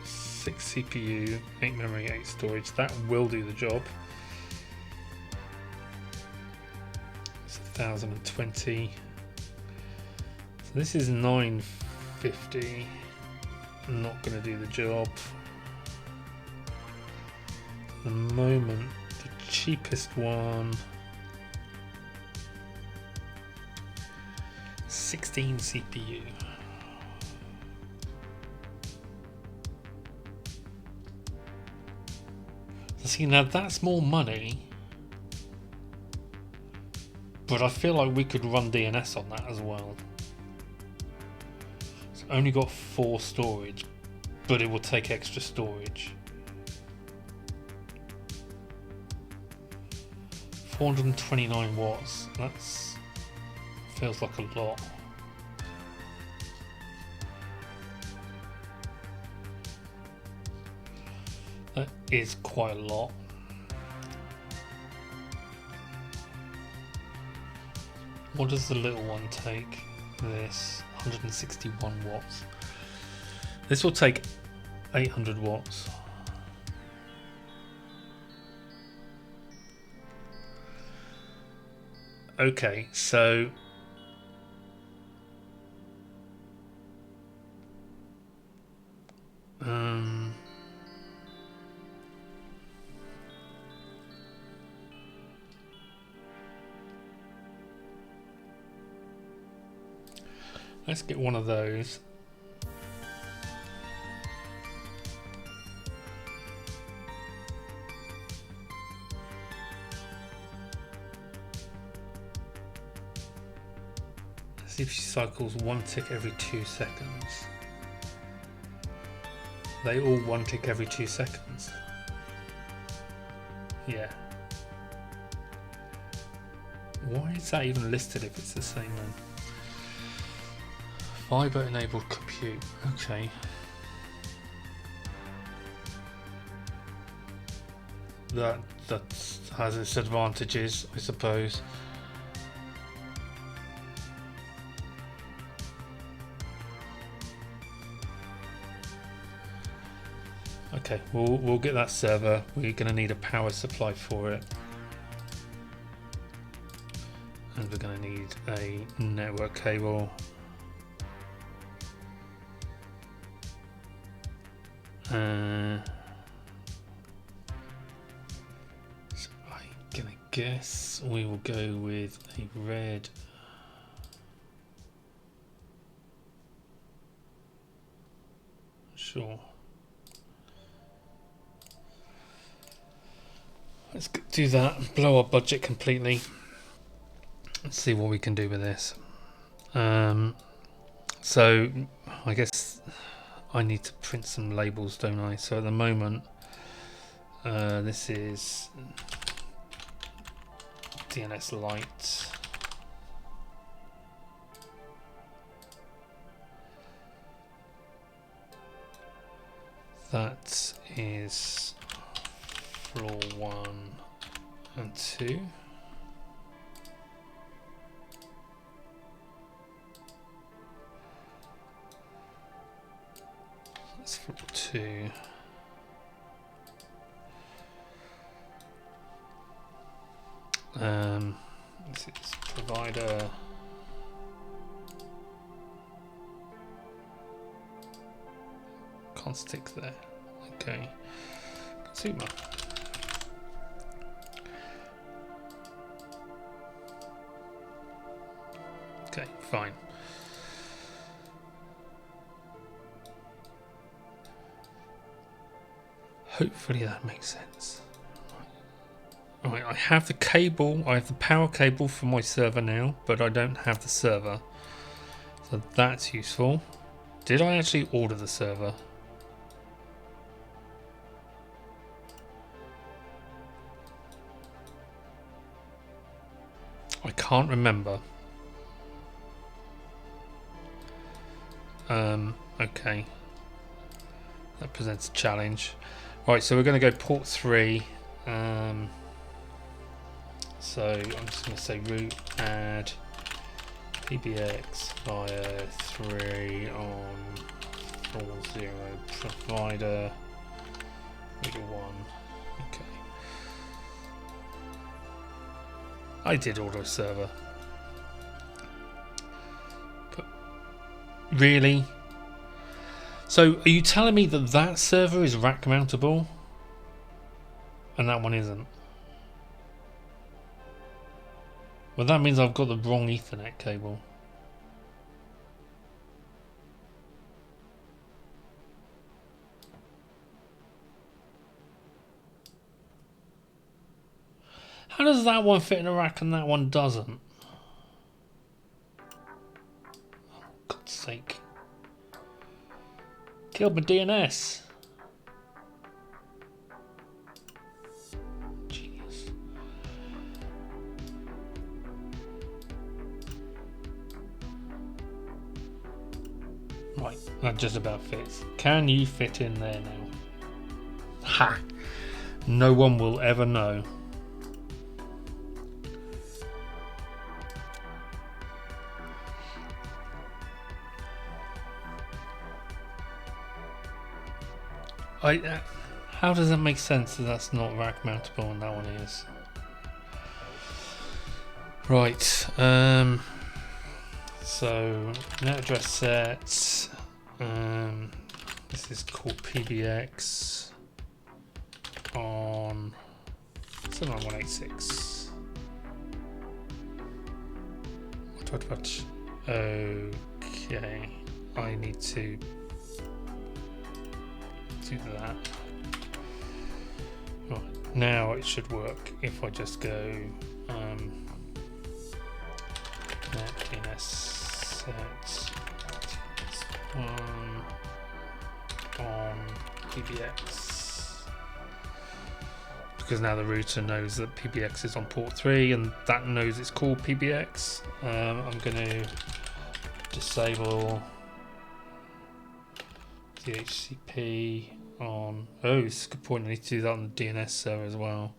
6 CPU, 8 memory, 8 storage, that will do the job. It's 1020. So this is 950, not going to do the job. At the moment, the cheapest one, 16 CPU. So see, now that's more money, but I feel like we could run DNS on that as well. It's only got 4 storage, but it will take extra storage. 429 watts, that's feels like a lot. That is quite a lot. What does the little one take? This 161 watts. This will take 800 watts. Okay, so let's get one of those. Let's see if she cycles 1 tick every 2 seconds. They all 1 tick every 2 seconds. Yeah. Why is that even listed if it's the same then? Fiber enabled compute. Okay. That has its advantages, I suppose. Okay, we'll get that server. We're going to need a power supply for it. And we're going to need a network cable. So I'm gonna guess we will go with a red. Sure. Let's do that. Blow our budget completely. Let's see what we can do with this. So I guess I need to print some labels, don't I? So at the moment, this is DNS Lite. That is floor 1 and 2. 2. This is provider. Can't stick there. Okay. Consumer. Okay, fine. Hopefully that makes sense. Right, I have the cable, I have the power cable for my server now, but I don't have the server. So that's useful. Did I actually order the server? I can't remember. Okay. That presents a challenge. Right, so we're going to go port 3. So I'm just going to say root add PBX via 3 on 40 provider middle 1. Okay. I did order a server. But really? So are you telling me that that server is rack mountable and that one isn't? Well, that means I've got the wrong Ethernet cable. How does that one fit in a rack and that one doesn't? Oh, God's sake. Killed my DNS. Genius. Right, that just about fits. Can you fit in there now? Ha! No one will ever know. How does that make sense that that's not rack mountable and that one is? Right, so net address set, this is called PBX on 79186. What? Okay, I need to do that. Right, now it should work if I just go net DNS set on PBX, because now the router knows that PBX is on port 3 and that knows it's called PBX. I'm going to disable DHCP on, oh, this is a good point, I need to do that on the DNS server as well.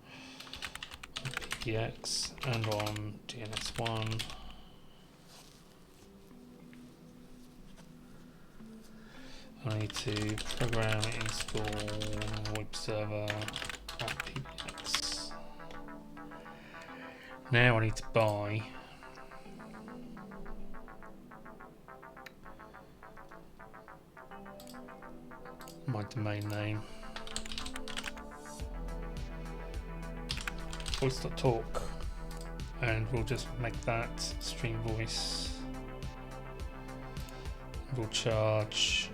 On PBX and on DNS1. I need to program install web server on PBX. Now I need to buy my domain name. Voice.talk, and we'll just make that stream voice. We'll charge.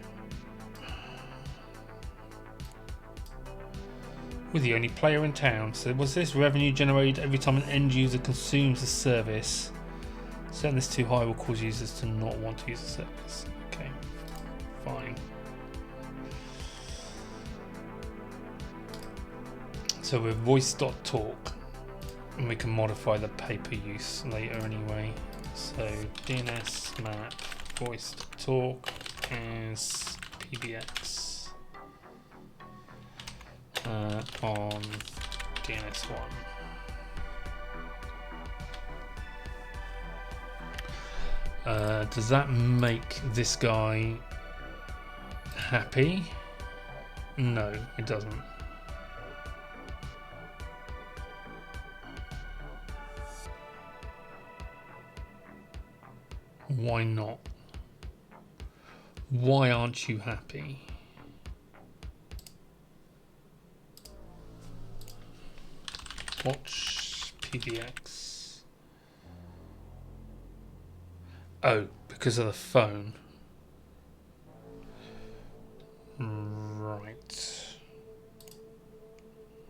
We're the only player in town. So was this revenue generated every time an end user consumes the service? Setting this too high will cause users to not want to use the service. Okay, fine. So we're voice.talk, and we can modify the paper use later anyway. So DNS map voice.talk is PBX on DNS1. Does that make this guy happy? No, it doesn't. Why not? Why aren't you happy? Watch PBX. Oh, because of the phone. Right.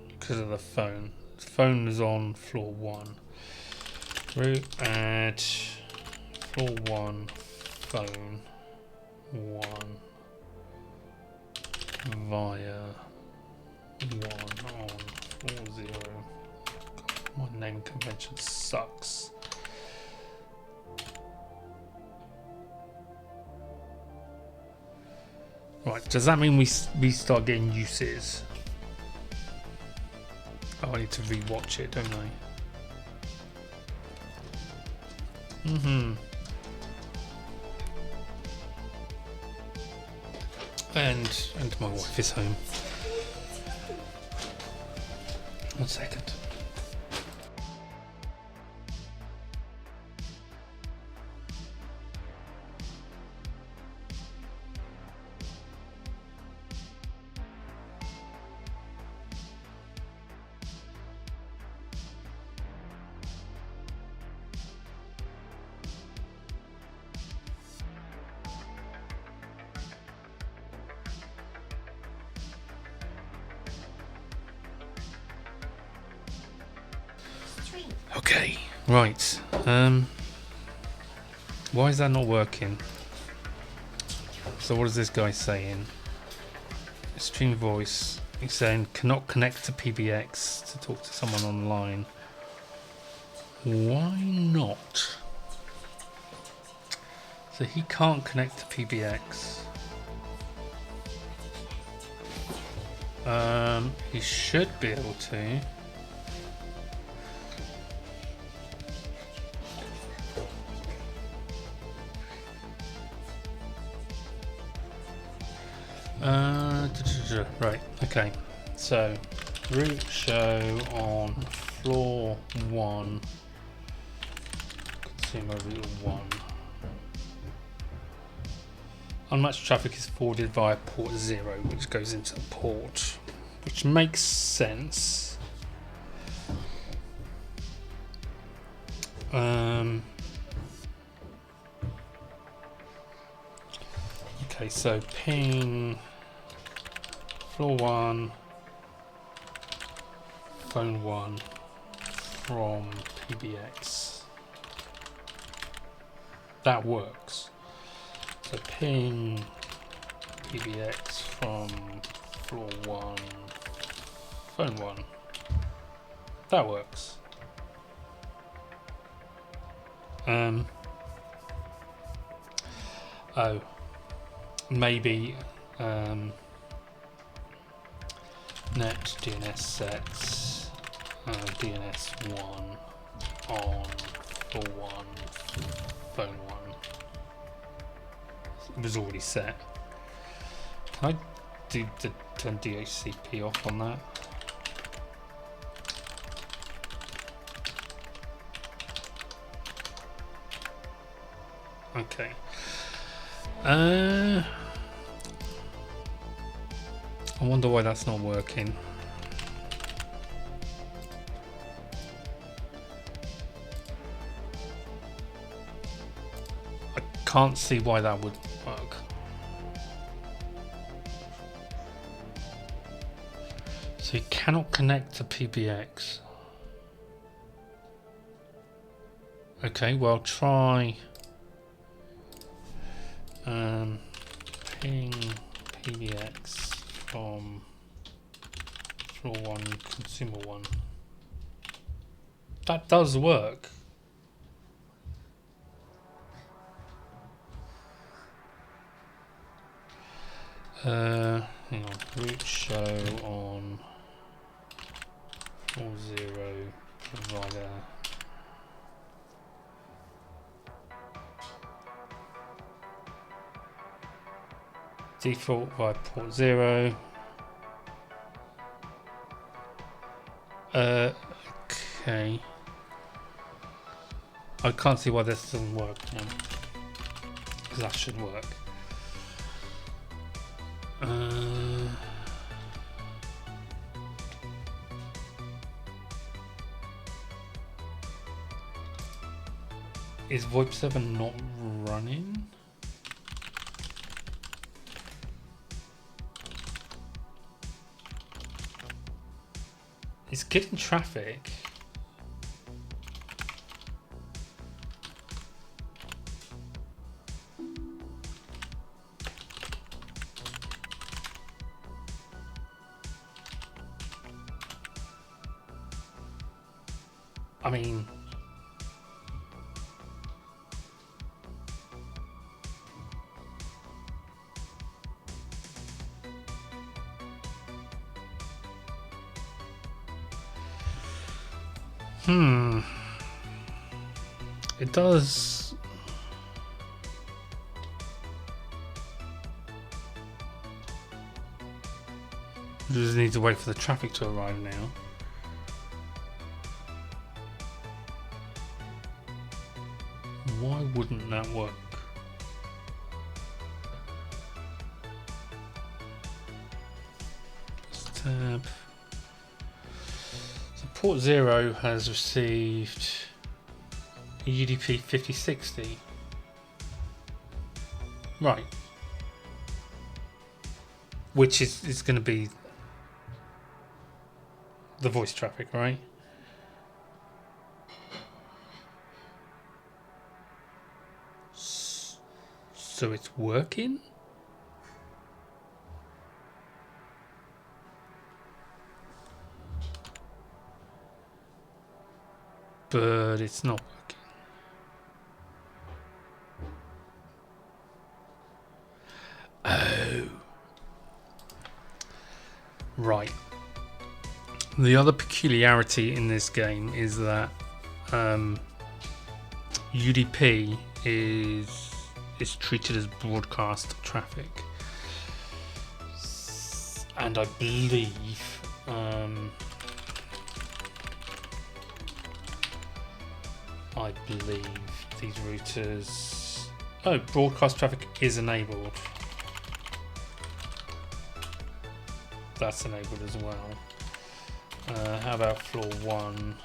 Because of the phone. The phone is on floor 1. Route add floor 1 phone 1 via 1 on floor 0. God, my name convention sucks. Right, does that mean we start getting uses? Oh, I need to rewatch it, don't I? And my wife is home. 1 second. Okay, right. Why is that not working? So what is this guy saying? Stream voice. He's saying cannot connect to PBX to talk to someone online. Why not? So he can't connect to PBX. He should be able to. Right, okay. So, route show on floor 1. Consumer route 1. Unmatched traffic is forwarded via port 0, which goes into the port, which makes sense. Okay, so ping floor 1, phone 1 from PBX. That works. So ping PBX from floor 1, phone 1. That works. Oh, maybe net DNS sets DNS 1 on floor 1, phone 1. It was already set. Can I turn DHCP off on that? Okay. I wonder why that's not working. I can't see why that would work. So you cannot connect to PBX. Okay, well try ping PBX from floor 1, consumer 1. That does work. Hang on, route show on floor 0 provider. Default via port 0. Okay. I can't see why this doesn't work now. Because that should work. Is VoIP server not running? It's getting traffic. I mean, it does. We just need to wait for the traffic to arrive now. Why wouldn't that work? Tab. So port 0 has received a UDP 5060. Right. Which is going to be the voice traffic, right? So it's working? But it's not working. Oh. Right. The other peculiarity in this game is that UDP is treated as broadcast traffic, and I believe these routers. Oh, broadcast traffic is enabled. That's enabled as well. How about floor 1?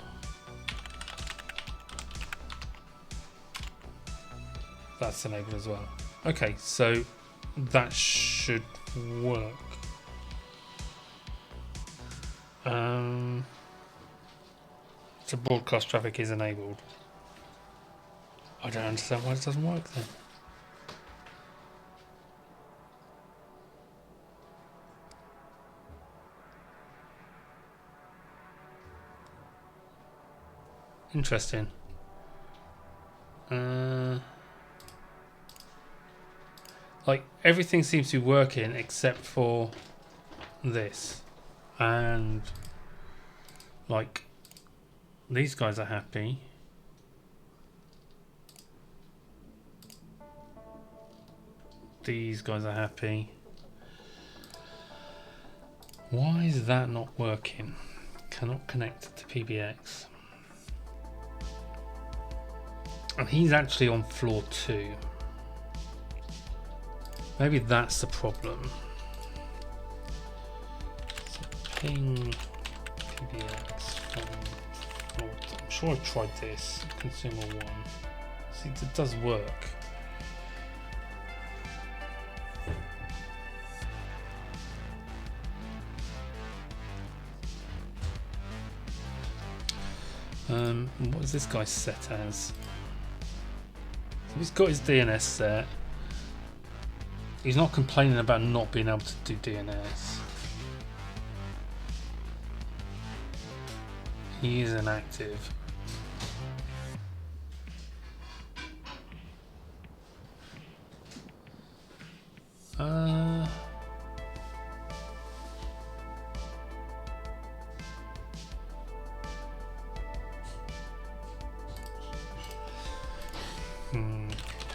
That's enabled as well. Okay, so that should work. So broadcast traffic is enabled. I don't understand why it doesn't work then. Interesting. Like everything seems to be working except for this, and like these guys are happy. These guys are happy. Why is that not working? Cannot connect to PBX. And he's actually on floor 2. Maybe that's the problem. So ping PBX from floor 2. I'm sure I've tried this. Consumer 1. See, it does work. What is this guy set as? So he's got his DNS set. He's not complaining about not being able to do DNS. He is inactive.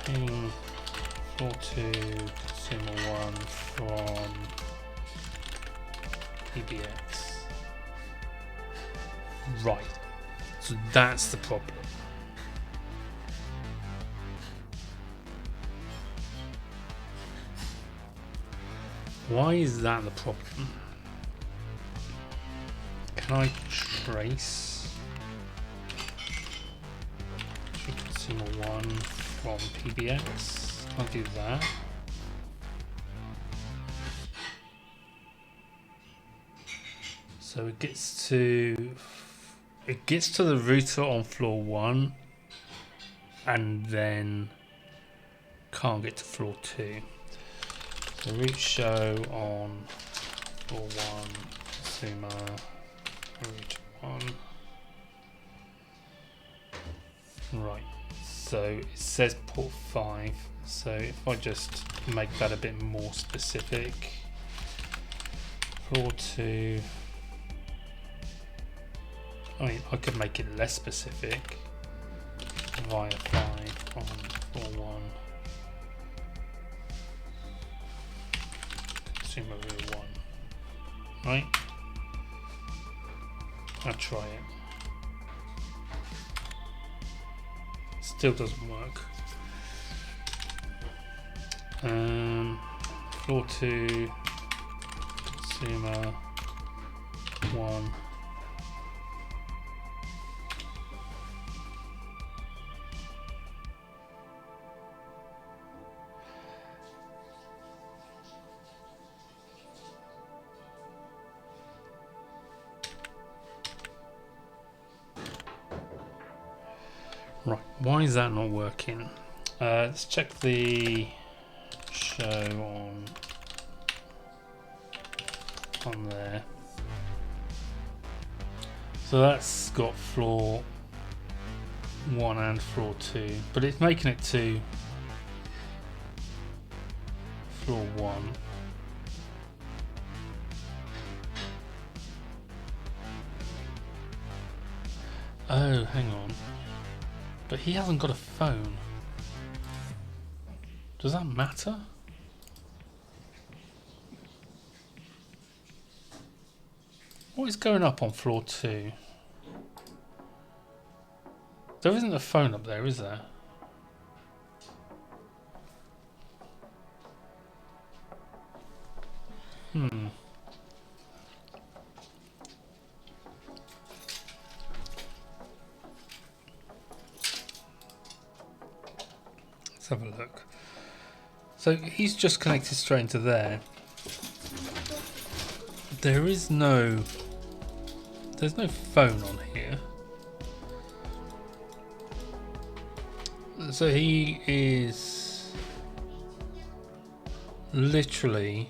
Ping floor 2 consumer 1 from PBX. Right. So that's the problem. Why is that the problem? Can I trace consumer 1 from PBX? I'll do that. So it gets to the router on floor 1 and then can't get to floor 2. So root show on floor 1, consumer root 1. Right, so it says port 5, so if I just make that a bit more specific, floor 2, I mean I could make it less specific, via 5 on floor 1, consumer root 1, right? I'll try it. Still doesn't work. Floor 2, consumer 1. Right, why is that not working? Let's check the show on there. So that's got floor 1 and floor 2, but it's making it to floor 1. Oh, hang on. But he hasn't got a phone. Does that matter? What is going up on floor 2? There isn't a phone up there, is there? Let's have a look. So he's just connected straight into there. There's no phone on here. So he is literally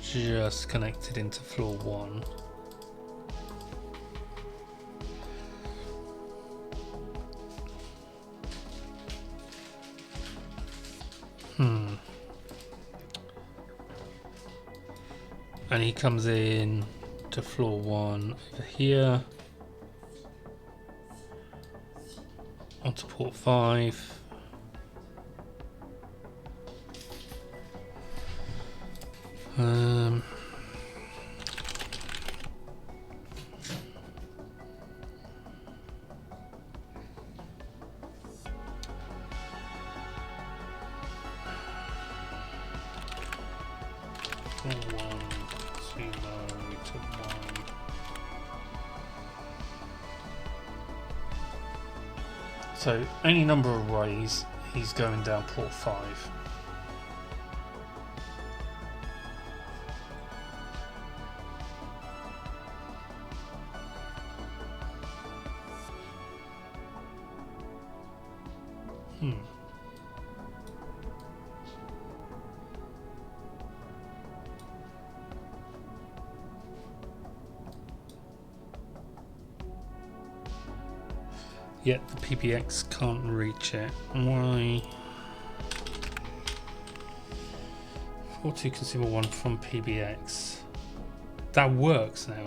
just connected into floor 1. And he comes in to floor 1 over here, onto port 5. So any number of ways he's going down port 5. Yet the PBX can't reach it. Why? 42 consumer 1 from PBX. That works now.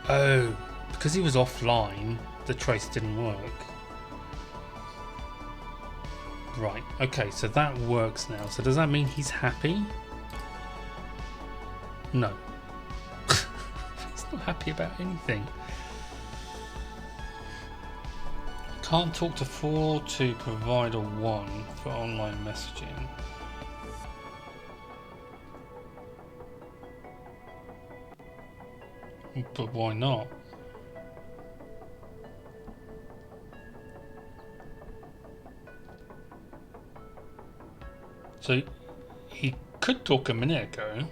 Oh, because he was offline, the trace didn't work. Right, okay, so that works now. So does that mean he's happy? No. He's not happy about anything. Can't talk to 402 provider 1 for online messaging. But why not? So he could talk a minute ago,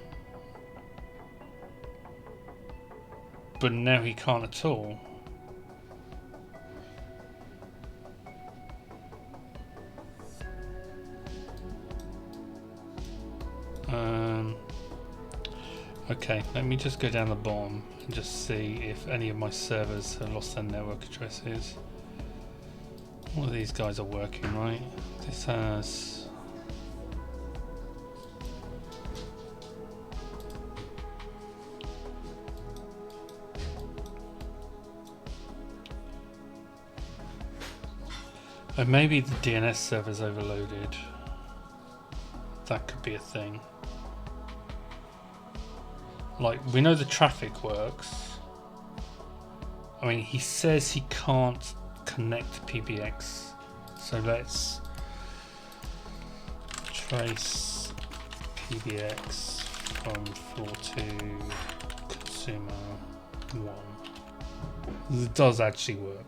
but now he can't at all. Okay, let me just go down the bottom and just see if any of my servers have lost their network addresses. All of these guys are working, right? This has... Oh, maybe the DNS server's overloaded. That could be a thing. Like, we know the traffic works. I mean, he says he can't connect PBX. So let's trace PBX from floor 2 consumer 1. It does actually work.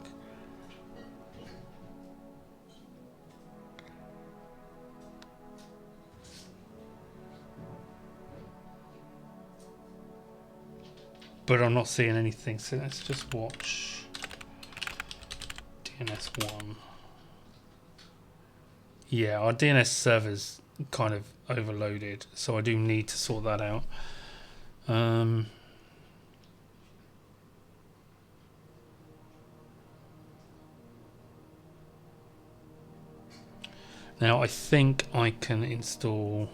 But I'm not seeing anything, so let's just watch DNS1. Yeah, our DNS server's kind of overloaded, so I do need to sort that out. Now I think I can install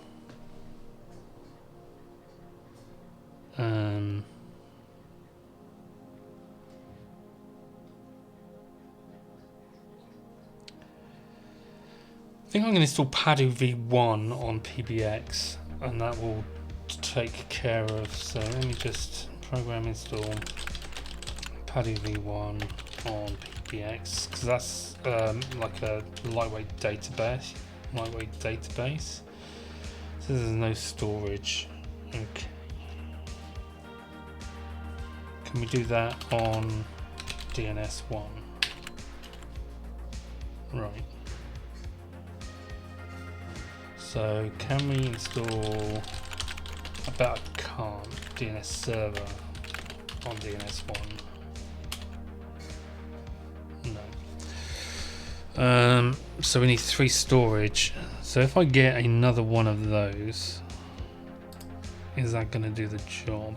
I think I'm going to install Padu v1 on PBX, and that will take care of. So let me just program install Padu v1 on PBX, because that's like a lightweight database. So there's no storage. Okay. Can we do that on DNS1? Right. So can we install, I bet I can't, DNS server on DNS1? No. So we need 3 storage. So if I get another one of those, is that going to do the job?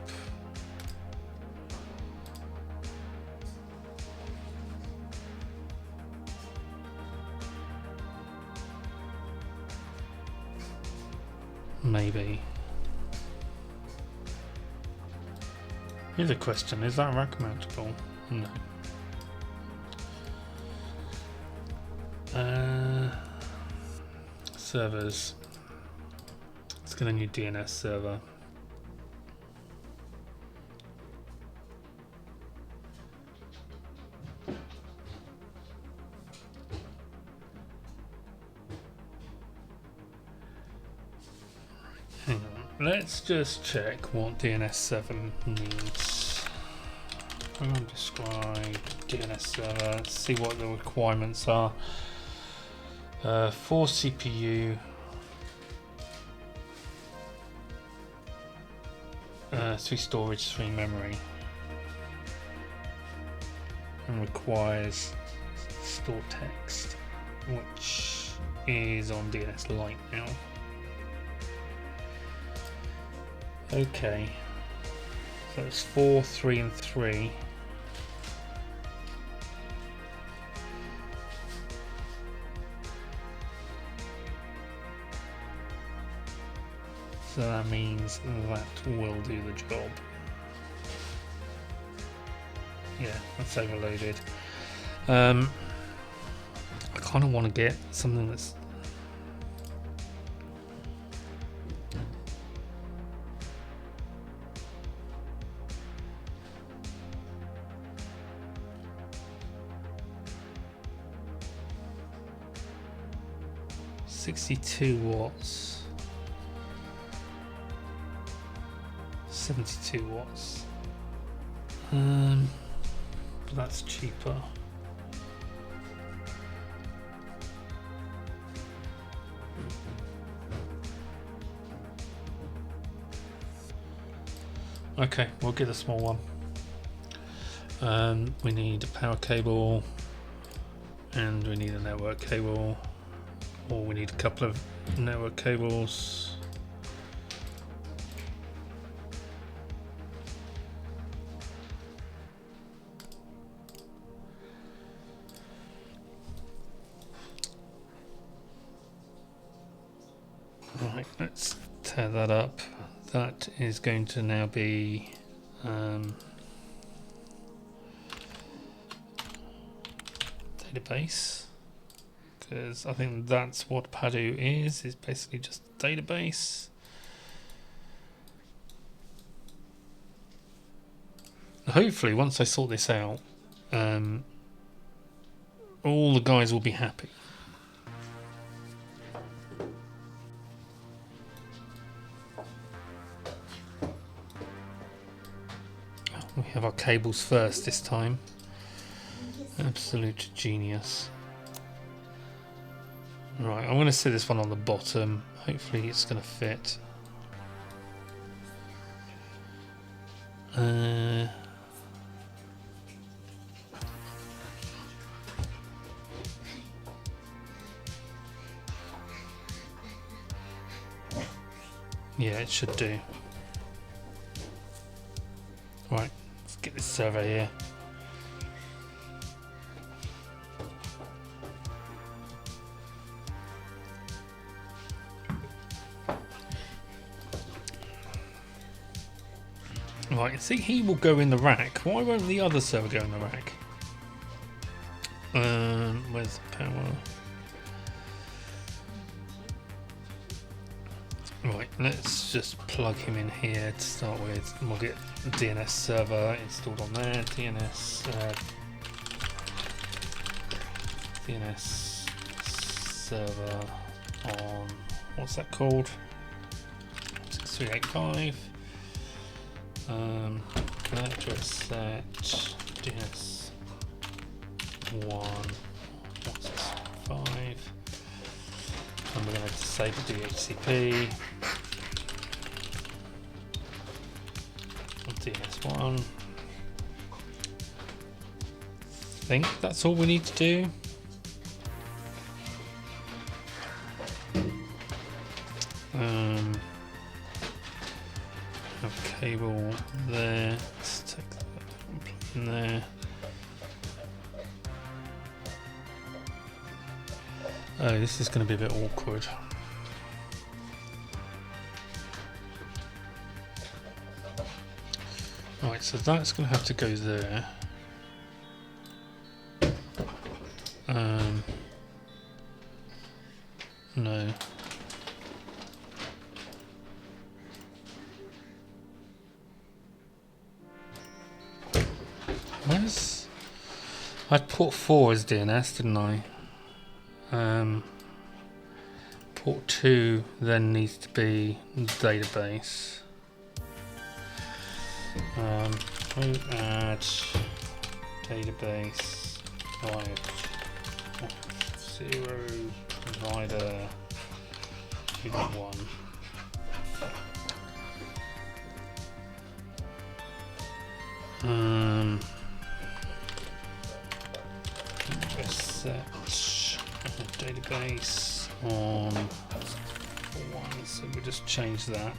Maybe. Here's a question, is that rack mountable? No. Servers. Let's get a new DNS server. Hang on, let's just check what DNS7 needs. Program describe DNS server. Let's see what the requirements are. 4 CPU, 3 storage, 3 memory, and requires store text, which is on DNS Lite now. Okay, so it's 4, 3, and 3. So that means that will do the job. Yeah, that's overloaded. I kind of want to get something that's 62 watts. 72 watts. That's cheaper. Okay, we'll get a small one. We need a power cable and we need a network cable, or we need a couple of network cables. Right, let's tear that up. That is going to now be database, because I think that's what Padu is. It's basically just a database. Hopefully, once I sort this out, all the guys will be happy. We have our cables first this time. Absolute genius. Right, I'm going to set this one on the bottom. Hopefully it's going to fit. Yeah, it should do. Right, let's get this server here. Right, see, he will go in the rack. Why won't the other server go in the rack? Where's the power? Right, let's just plug him in here to start with, and we'll get the DNS server installed on there. DNS server on, what's that called? 6385. Address set DNS 1.165. And we're going to disable DHCP. DNS1. I think that's all we need to do. Have a cable there. Let's take that and plug in there. Oh, this is going to be a bit awkward. Right, so that's going to have to go there. No. Where's... I put 4 as DNS, didn't I? Port 2 then needs to be database. Add database 5.0 provider 2.1. Set database on 1, so we just change that.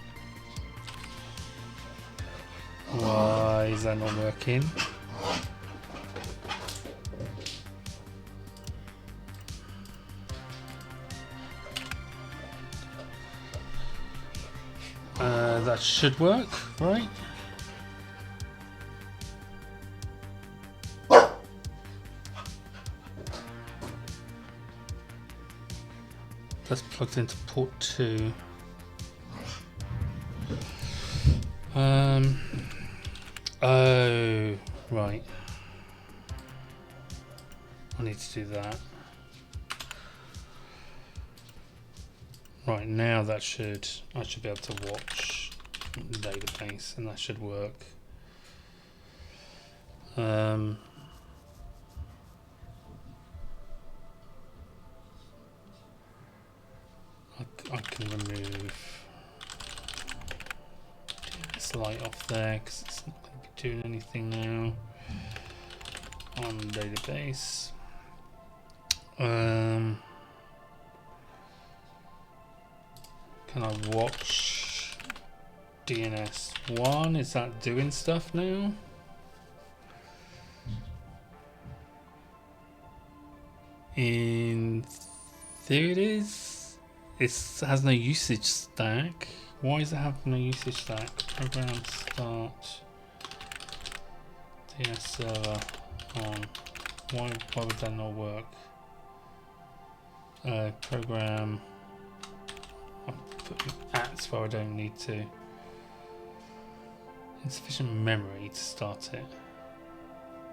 Why is that not working? That should work, right? That's plugged into port 2. Oh, right. I need to do that. Right, now I should be able to watch the database, and that should work. I can remove this light off there because it's not going to be doing anything now on the database. Can I watch DNS1? Is that doing stuff now? In theory it is. It has no usage stack. Why does it have no usage stack? Program start. DNS server on. Why would that not work? Program. I'll put @ where I don't need to. Insufficient memory to start it.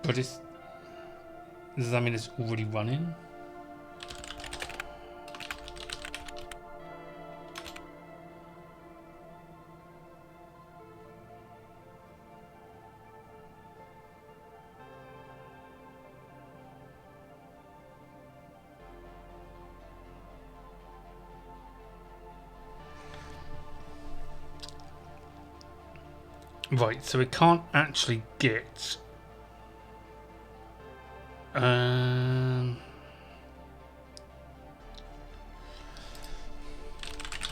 But does that mean it's already running? Right, so it can't actually get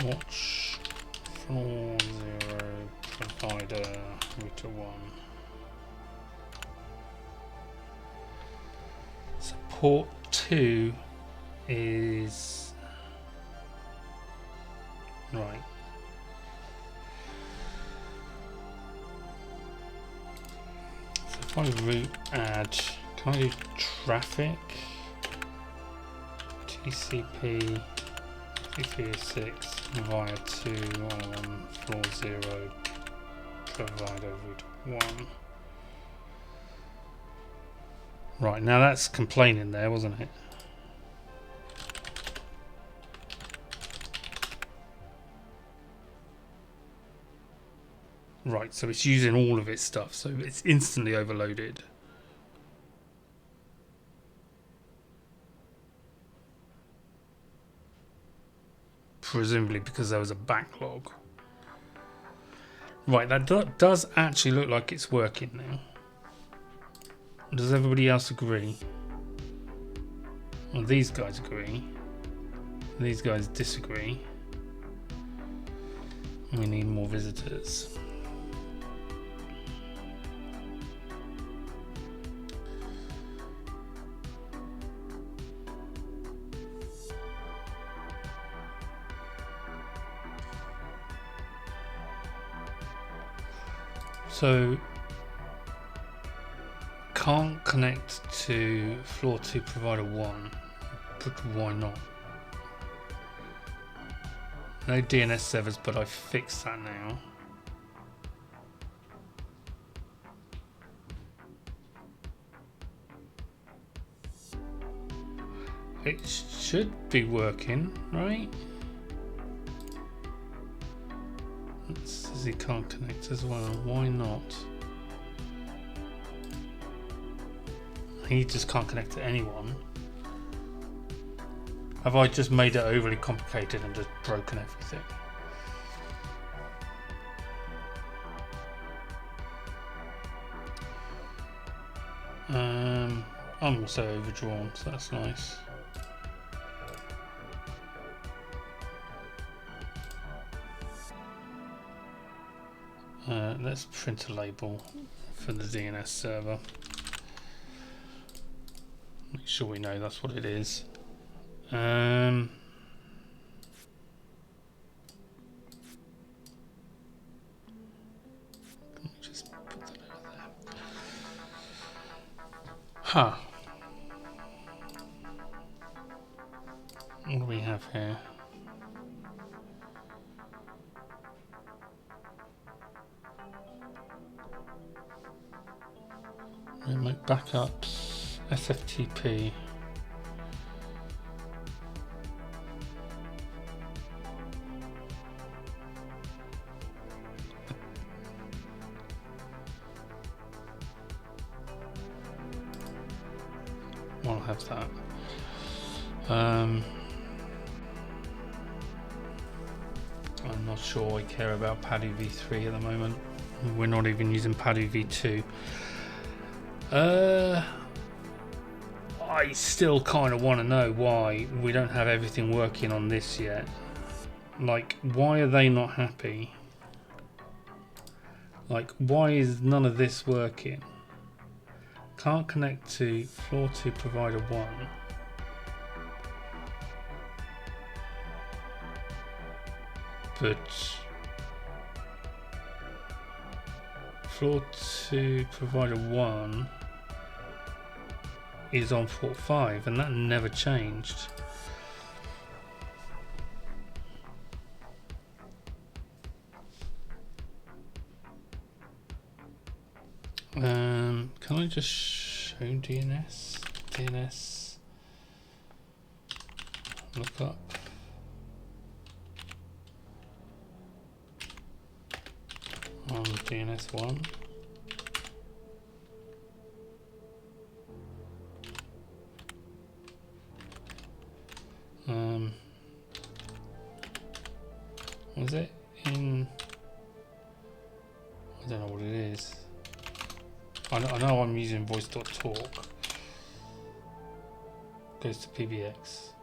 watch floor 0 provider router 1 support 2 is right. If I route add, can I do traffic? TCP 306 via 2 on floor 0 provider route 1. Right, now that's complaining there, wasn't it? Right, so it's using all of its stuff, so it's instantly overloaded. Presumably because there was a backlog. Right, that does actually look like it's working now. Does everybody else agree? Well, these guys agree. These guys disagree. We need more visitors. So can't connect to floor 2 provider 1, but why not? No DNS servers, but I fixed that now. It should be working, right? It says he can't connect as well. Why not? He just can't connect to anyone. Have I just made it overly complicated and just broken everything? I'm also overdrawn, so that's nice. Let's print a label for the DNS server. Make sure we know that's what it is. Can we just put that over there? Huh. What do we have here? Remote backups, SFTP. have that. I'm not sure I care about Paddy v3 at the moment. We're not even using Paddy v2. I still kind of want to know why we don't have everything working on this yet. Like, why are they not happy? Like, why is none of this working? Can't connect to floor 2 provider 1. But floor 2 provider 1 is on port 5, and that never changed. Can I just show DNS? DNS look up. On DNS1. Was it in? I don't know what it is. I know I'm using voice.talk. Goes to PBX.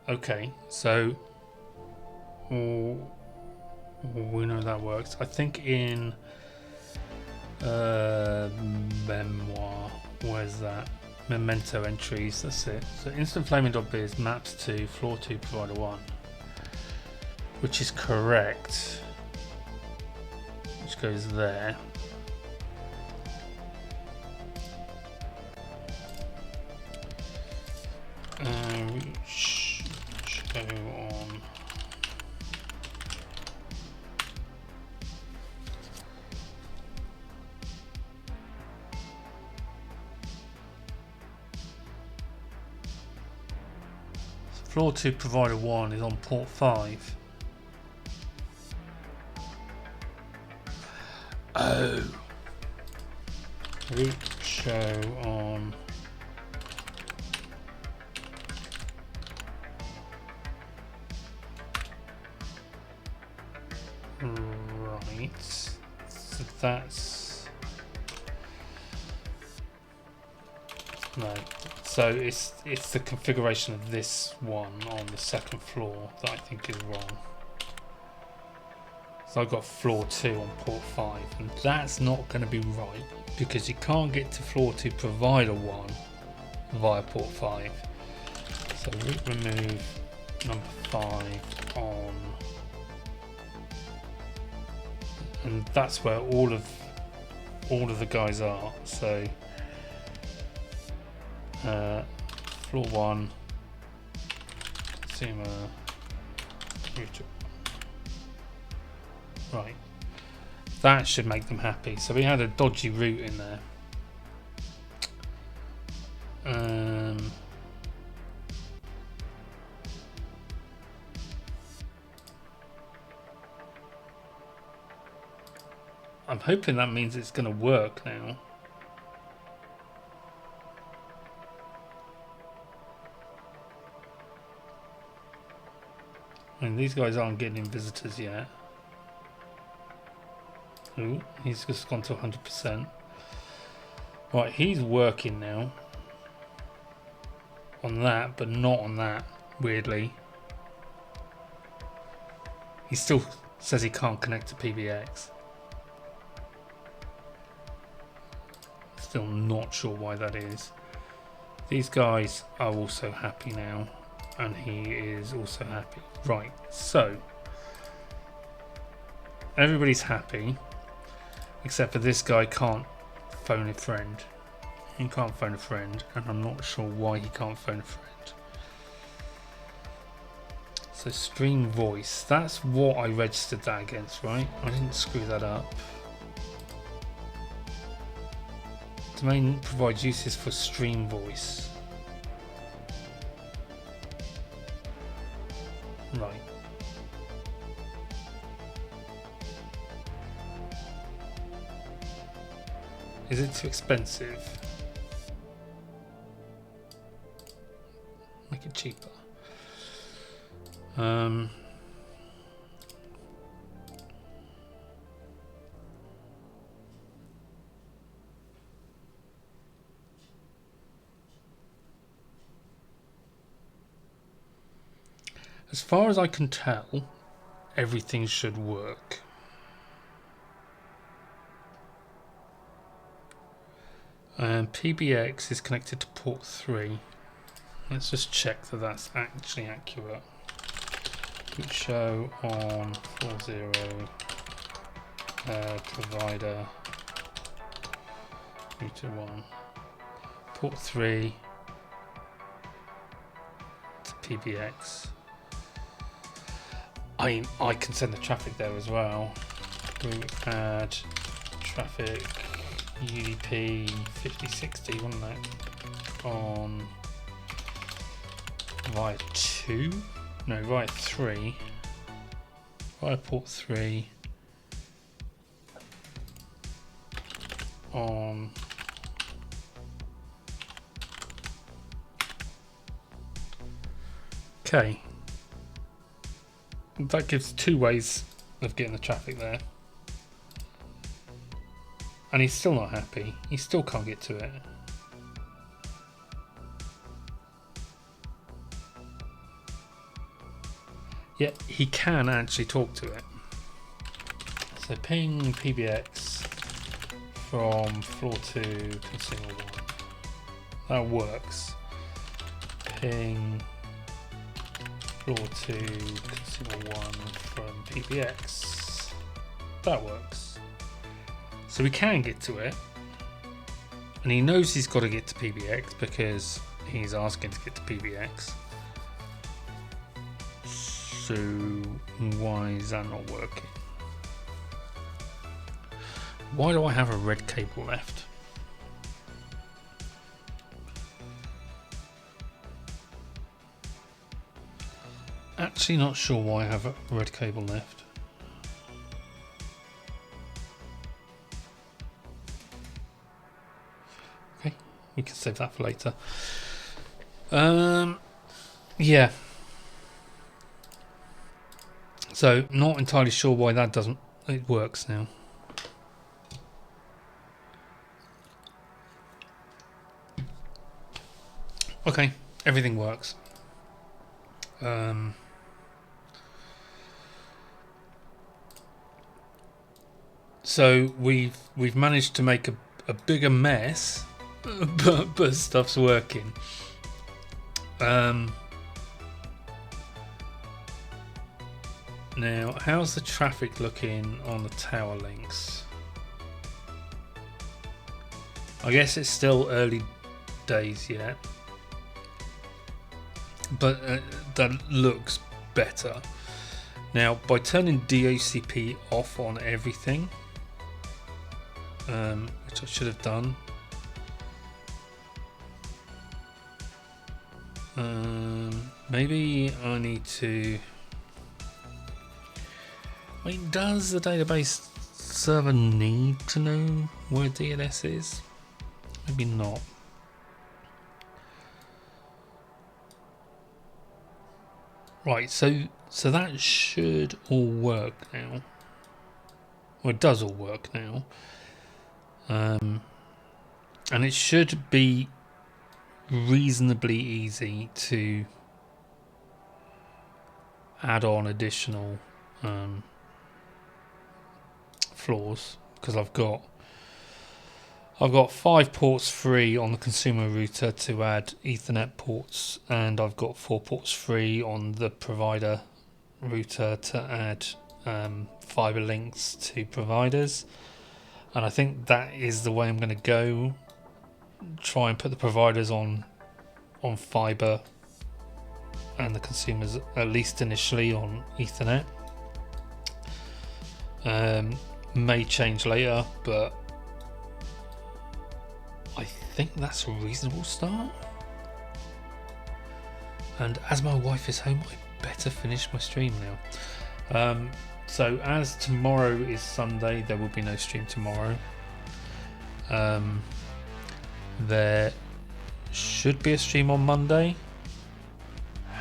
Okay, so we know that works. I think in memoir, where's that? Memento entries, that's it. So instantflaming.biz maps to floor 2 provider 1, which is correct, which goes there. Show on floor 2 provider 1 is on port 5. Oh, root show on right, so that's no, so it's the configuration of this one on the second floor that I think is wrong. So I've got floor 2 on port 5, and that's not going to be right because you can't get to floor 2 provider 1 via port 5. So root remove number 5 on, and that's where all of the guys are. So floor 1 consumer router. Right, that should make them happy. So we had a dodgy route in there. I'm hoping that means it's going to work now. I mean, these guys aren't getting visitors yet. Ooh, he's just gone to 100%. Right, he's working now on that, but not on that, weirdly. He still says he can't connect to PBX. Still not sure why that is. These guys are also happy now, and he is also happy. Right, so everybody's happy except for this guy can't phone a friend. He can't phone a friend, and I'm not sure why he can't phone a friend. So stream voice, that's what I registered that against, right? I didn't screw that up. Domain provides uses for stream voice. Right. Is it too expensive? cheaper. As far as I can tell, everything should work. PBX is connected to port 3. Let's just check that that's actually accurate. Boot show on 40 provider router 1 port 3 to PBX. I can send the traffic there as well. Route add traffic UDP 5060, wasn't that? On via 2? No, via 3. Via port 3. On okay. That gives 2 ways of getting the traffic there. And he's still not happy. He still can't get to it. Yet he can actually talk to it. So ping PBX from floor 2 consumer 1. That works. Ping floor 2 consumer 1 from PBX. That works. So we can get to it. And he knows he's got to get to PBX because he's asking to get to PBX. So why is that not working? Why do I have a red cable left? Actually not sure why I have a red cable left. Okay, we can save that for later. Yeah. So not entirely sure why that doesn't, it works now. Okay, everything works. So we've managed to make a bigger mess, but stuff's working. Now, how's the traffic looking on the tower links? I guess it's still early days yet, but that looks better. Now, by turning DHCP off on everything, which I should have done, maybe I need to. I mean, does the database server need to know where DNS is? Maybe not. Right, so that should all work now. Well, it does all work now. And it should be reasonably easy to add on additional floors, because I've got 5 ports free on the consumer router to add Ethernet ports, and I've got 4 ports free on the provider router to add fiber links to providers. And I think that is the way I'm going to go. Try and put the providers on fiber and the consumers, at least initially, on Ethernet. May change later, but I think that's a reasonable start. And as my wife is home, I better finish my stream now. So as tomorrow is Sunday, there will be no stream tomorrow. There should be a stream on Monday.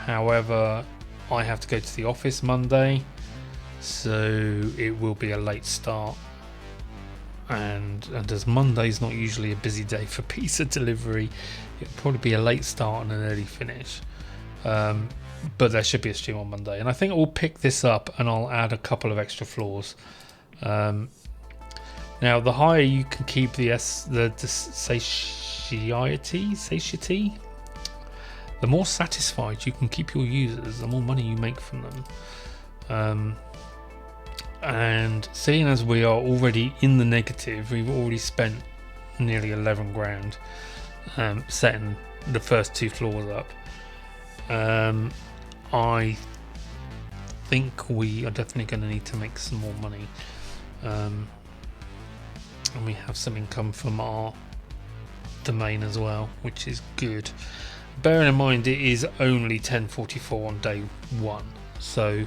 However, I have to go to the office Monday, so it will be a late start. And as Monday's not usually a busy day for pizza delivery, it'll probably be a late start and an early finish. But there should be a stream on Monday, and I think I'll pick this up and I'll add a couple of extra floors. Now, the higher you can keep the satiety, the more satisfied you can keep your users, the more money you make from them. And seeing as we are already in the negative, we've already spent nearly 11 grand setting the first 2 floors up. I think we are definitely going to need to make some more money, and we have some income from our domain as well, which is good. Bearing in mind it is only 10:44 on day 1, so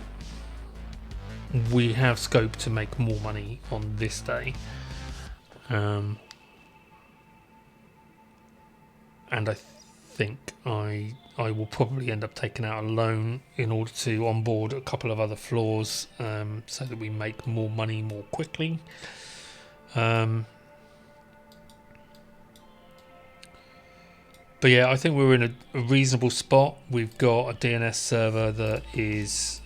we have scope to make more money on this day. And I think I will probably end up taking out a loan in order to onboard a couple of other floors, so that we make more money more quickly. But yeah, I think we're in a reasonable spot. We've got a DNS server that is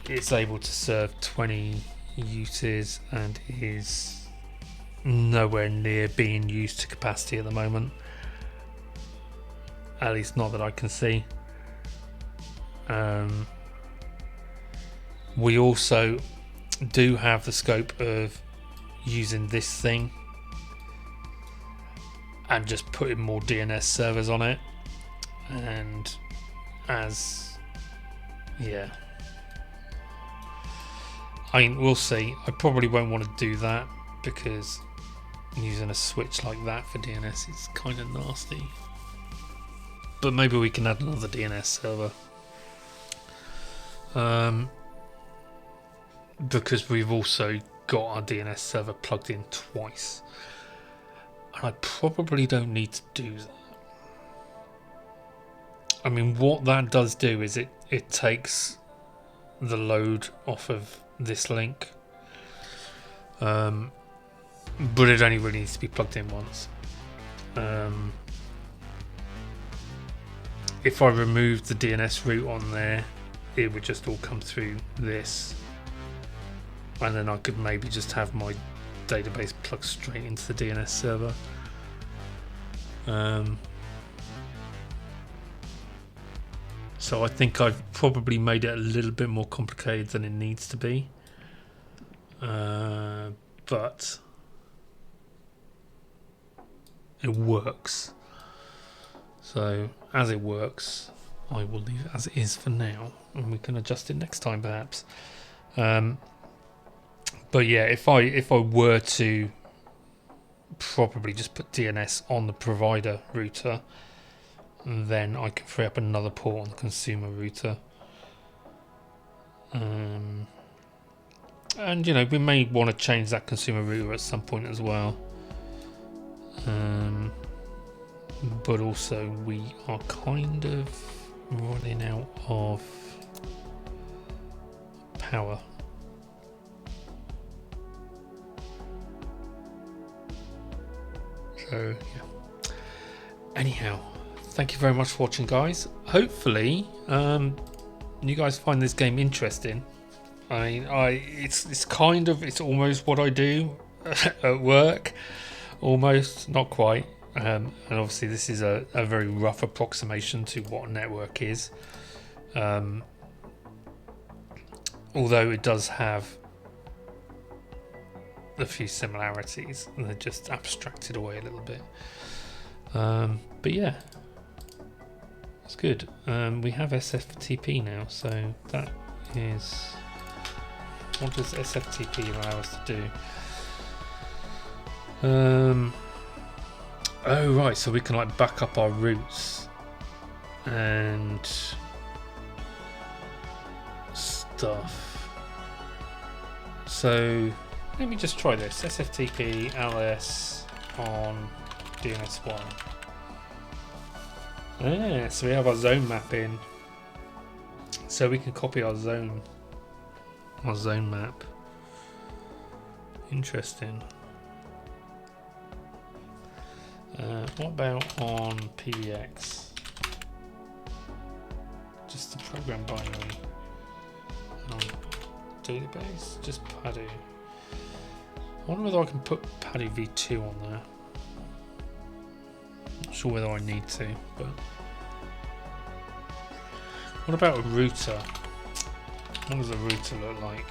it's able to serve 20 uses and is nowhere near being used to capacity at the moment. At least not that I can see. We also do have the scope of using this thing and just putting more DNS servers on it, and I mean, we'll see. I probably won't want to do that because using a switch like that for DNS is kind of nasty. But maybe we can add another DNS server, because we've also got our DNS server plugged in twice. I probably don't need to do that. I mean, what that does do is it takes the load off of this link, but it only really needs to be plugged in once. If I removed the DNS route on there, it would just all come through this, and then I could maybe just have my database plugged straight into the DNS server. So I think I've probably made it a little bit more complicated than it needs to be, but it works. So as it works, I will leave it as it is for now, and we can adjust it next time perhaps. But yeah, if I were to probably just put DNS on the provider router, then I can free up another port on the consumer router. And you know, we may want to change that consumer router at some point as well. But also we are kind of running out of power. So yeah. Anyhow, thank you very much for watching, guys. Hopefully, you guys find this game interesting. I mean, it's almost what I do at work, almost, not quite. And obviously, this is a very rough approximation to what a network is. Although it does have a few similarities, and they're just abstracted away a little bit. But yeah, it's good. We have SFTP now, so that is, what does SFTP allow us to do? Oh right, so we can like back up our routes and stuff. So let me just try this. SFTP ls on DNS1. So we have our zone map in. So we can copy our zone map. Interesting. What about on PBX? Just the program binary. Database, just PADU. I wonder whether I can put PADU v2 on there. Not sure whether I need to, but what about a router? What does a router look like?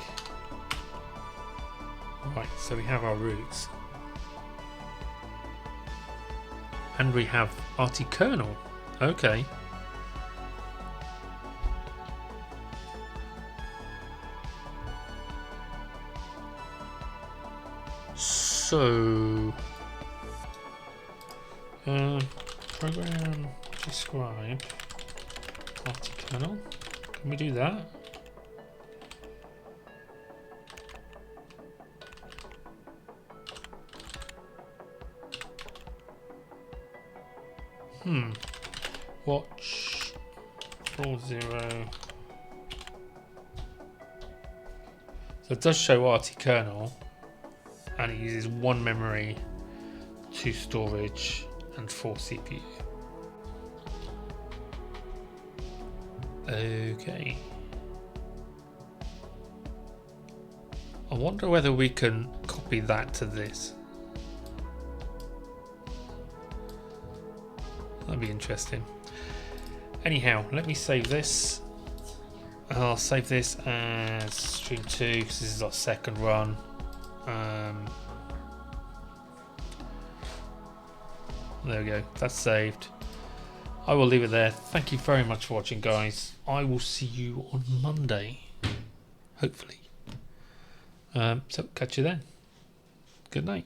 Right, so we have our routes. And we have RT kernel. Okay. So program describe RT kernel. Can we do that? Watch 40. So it does show RT kernel, and it uses 1 memory, 2 storage, and 4 CPU. Okay. I wonder whether we can copy that to this. That'd be interesting. Anyhow, let me save this. I'll save this as stream 2 because this is our second run. There we go, that's saved. I will leave it there. Thank you very much for watching, guys. I will see you on Monday, hopefully. So catch you then. Good night.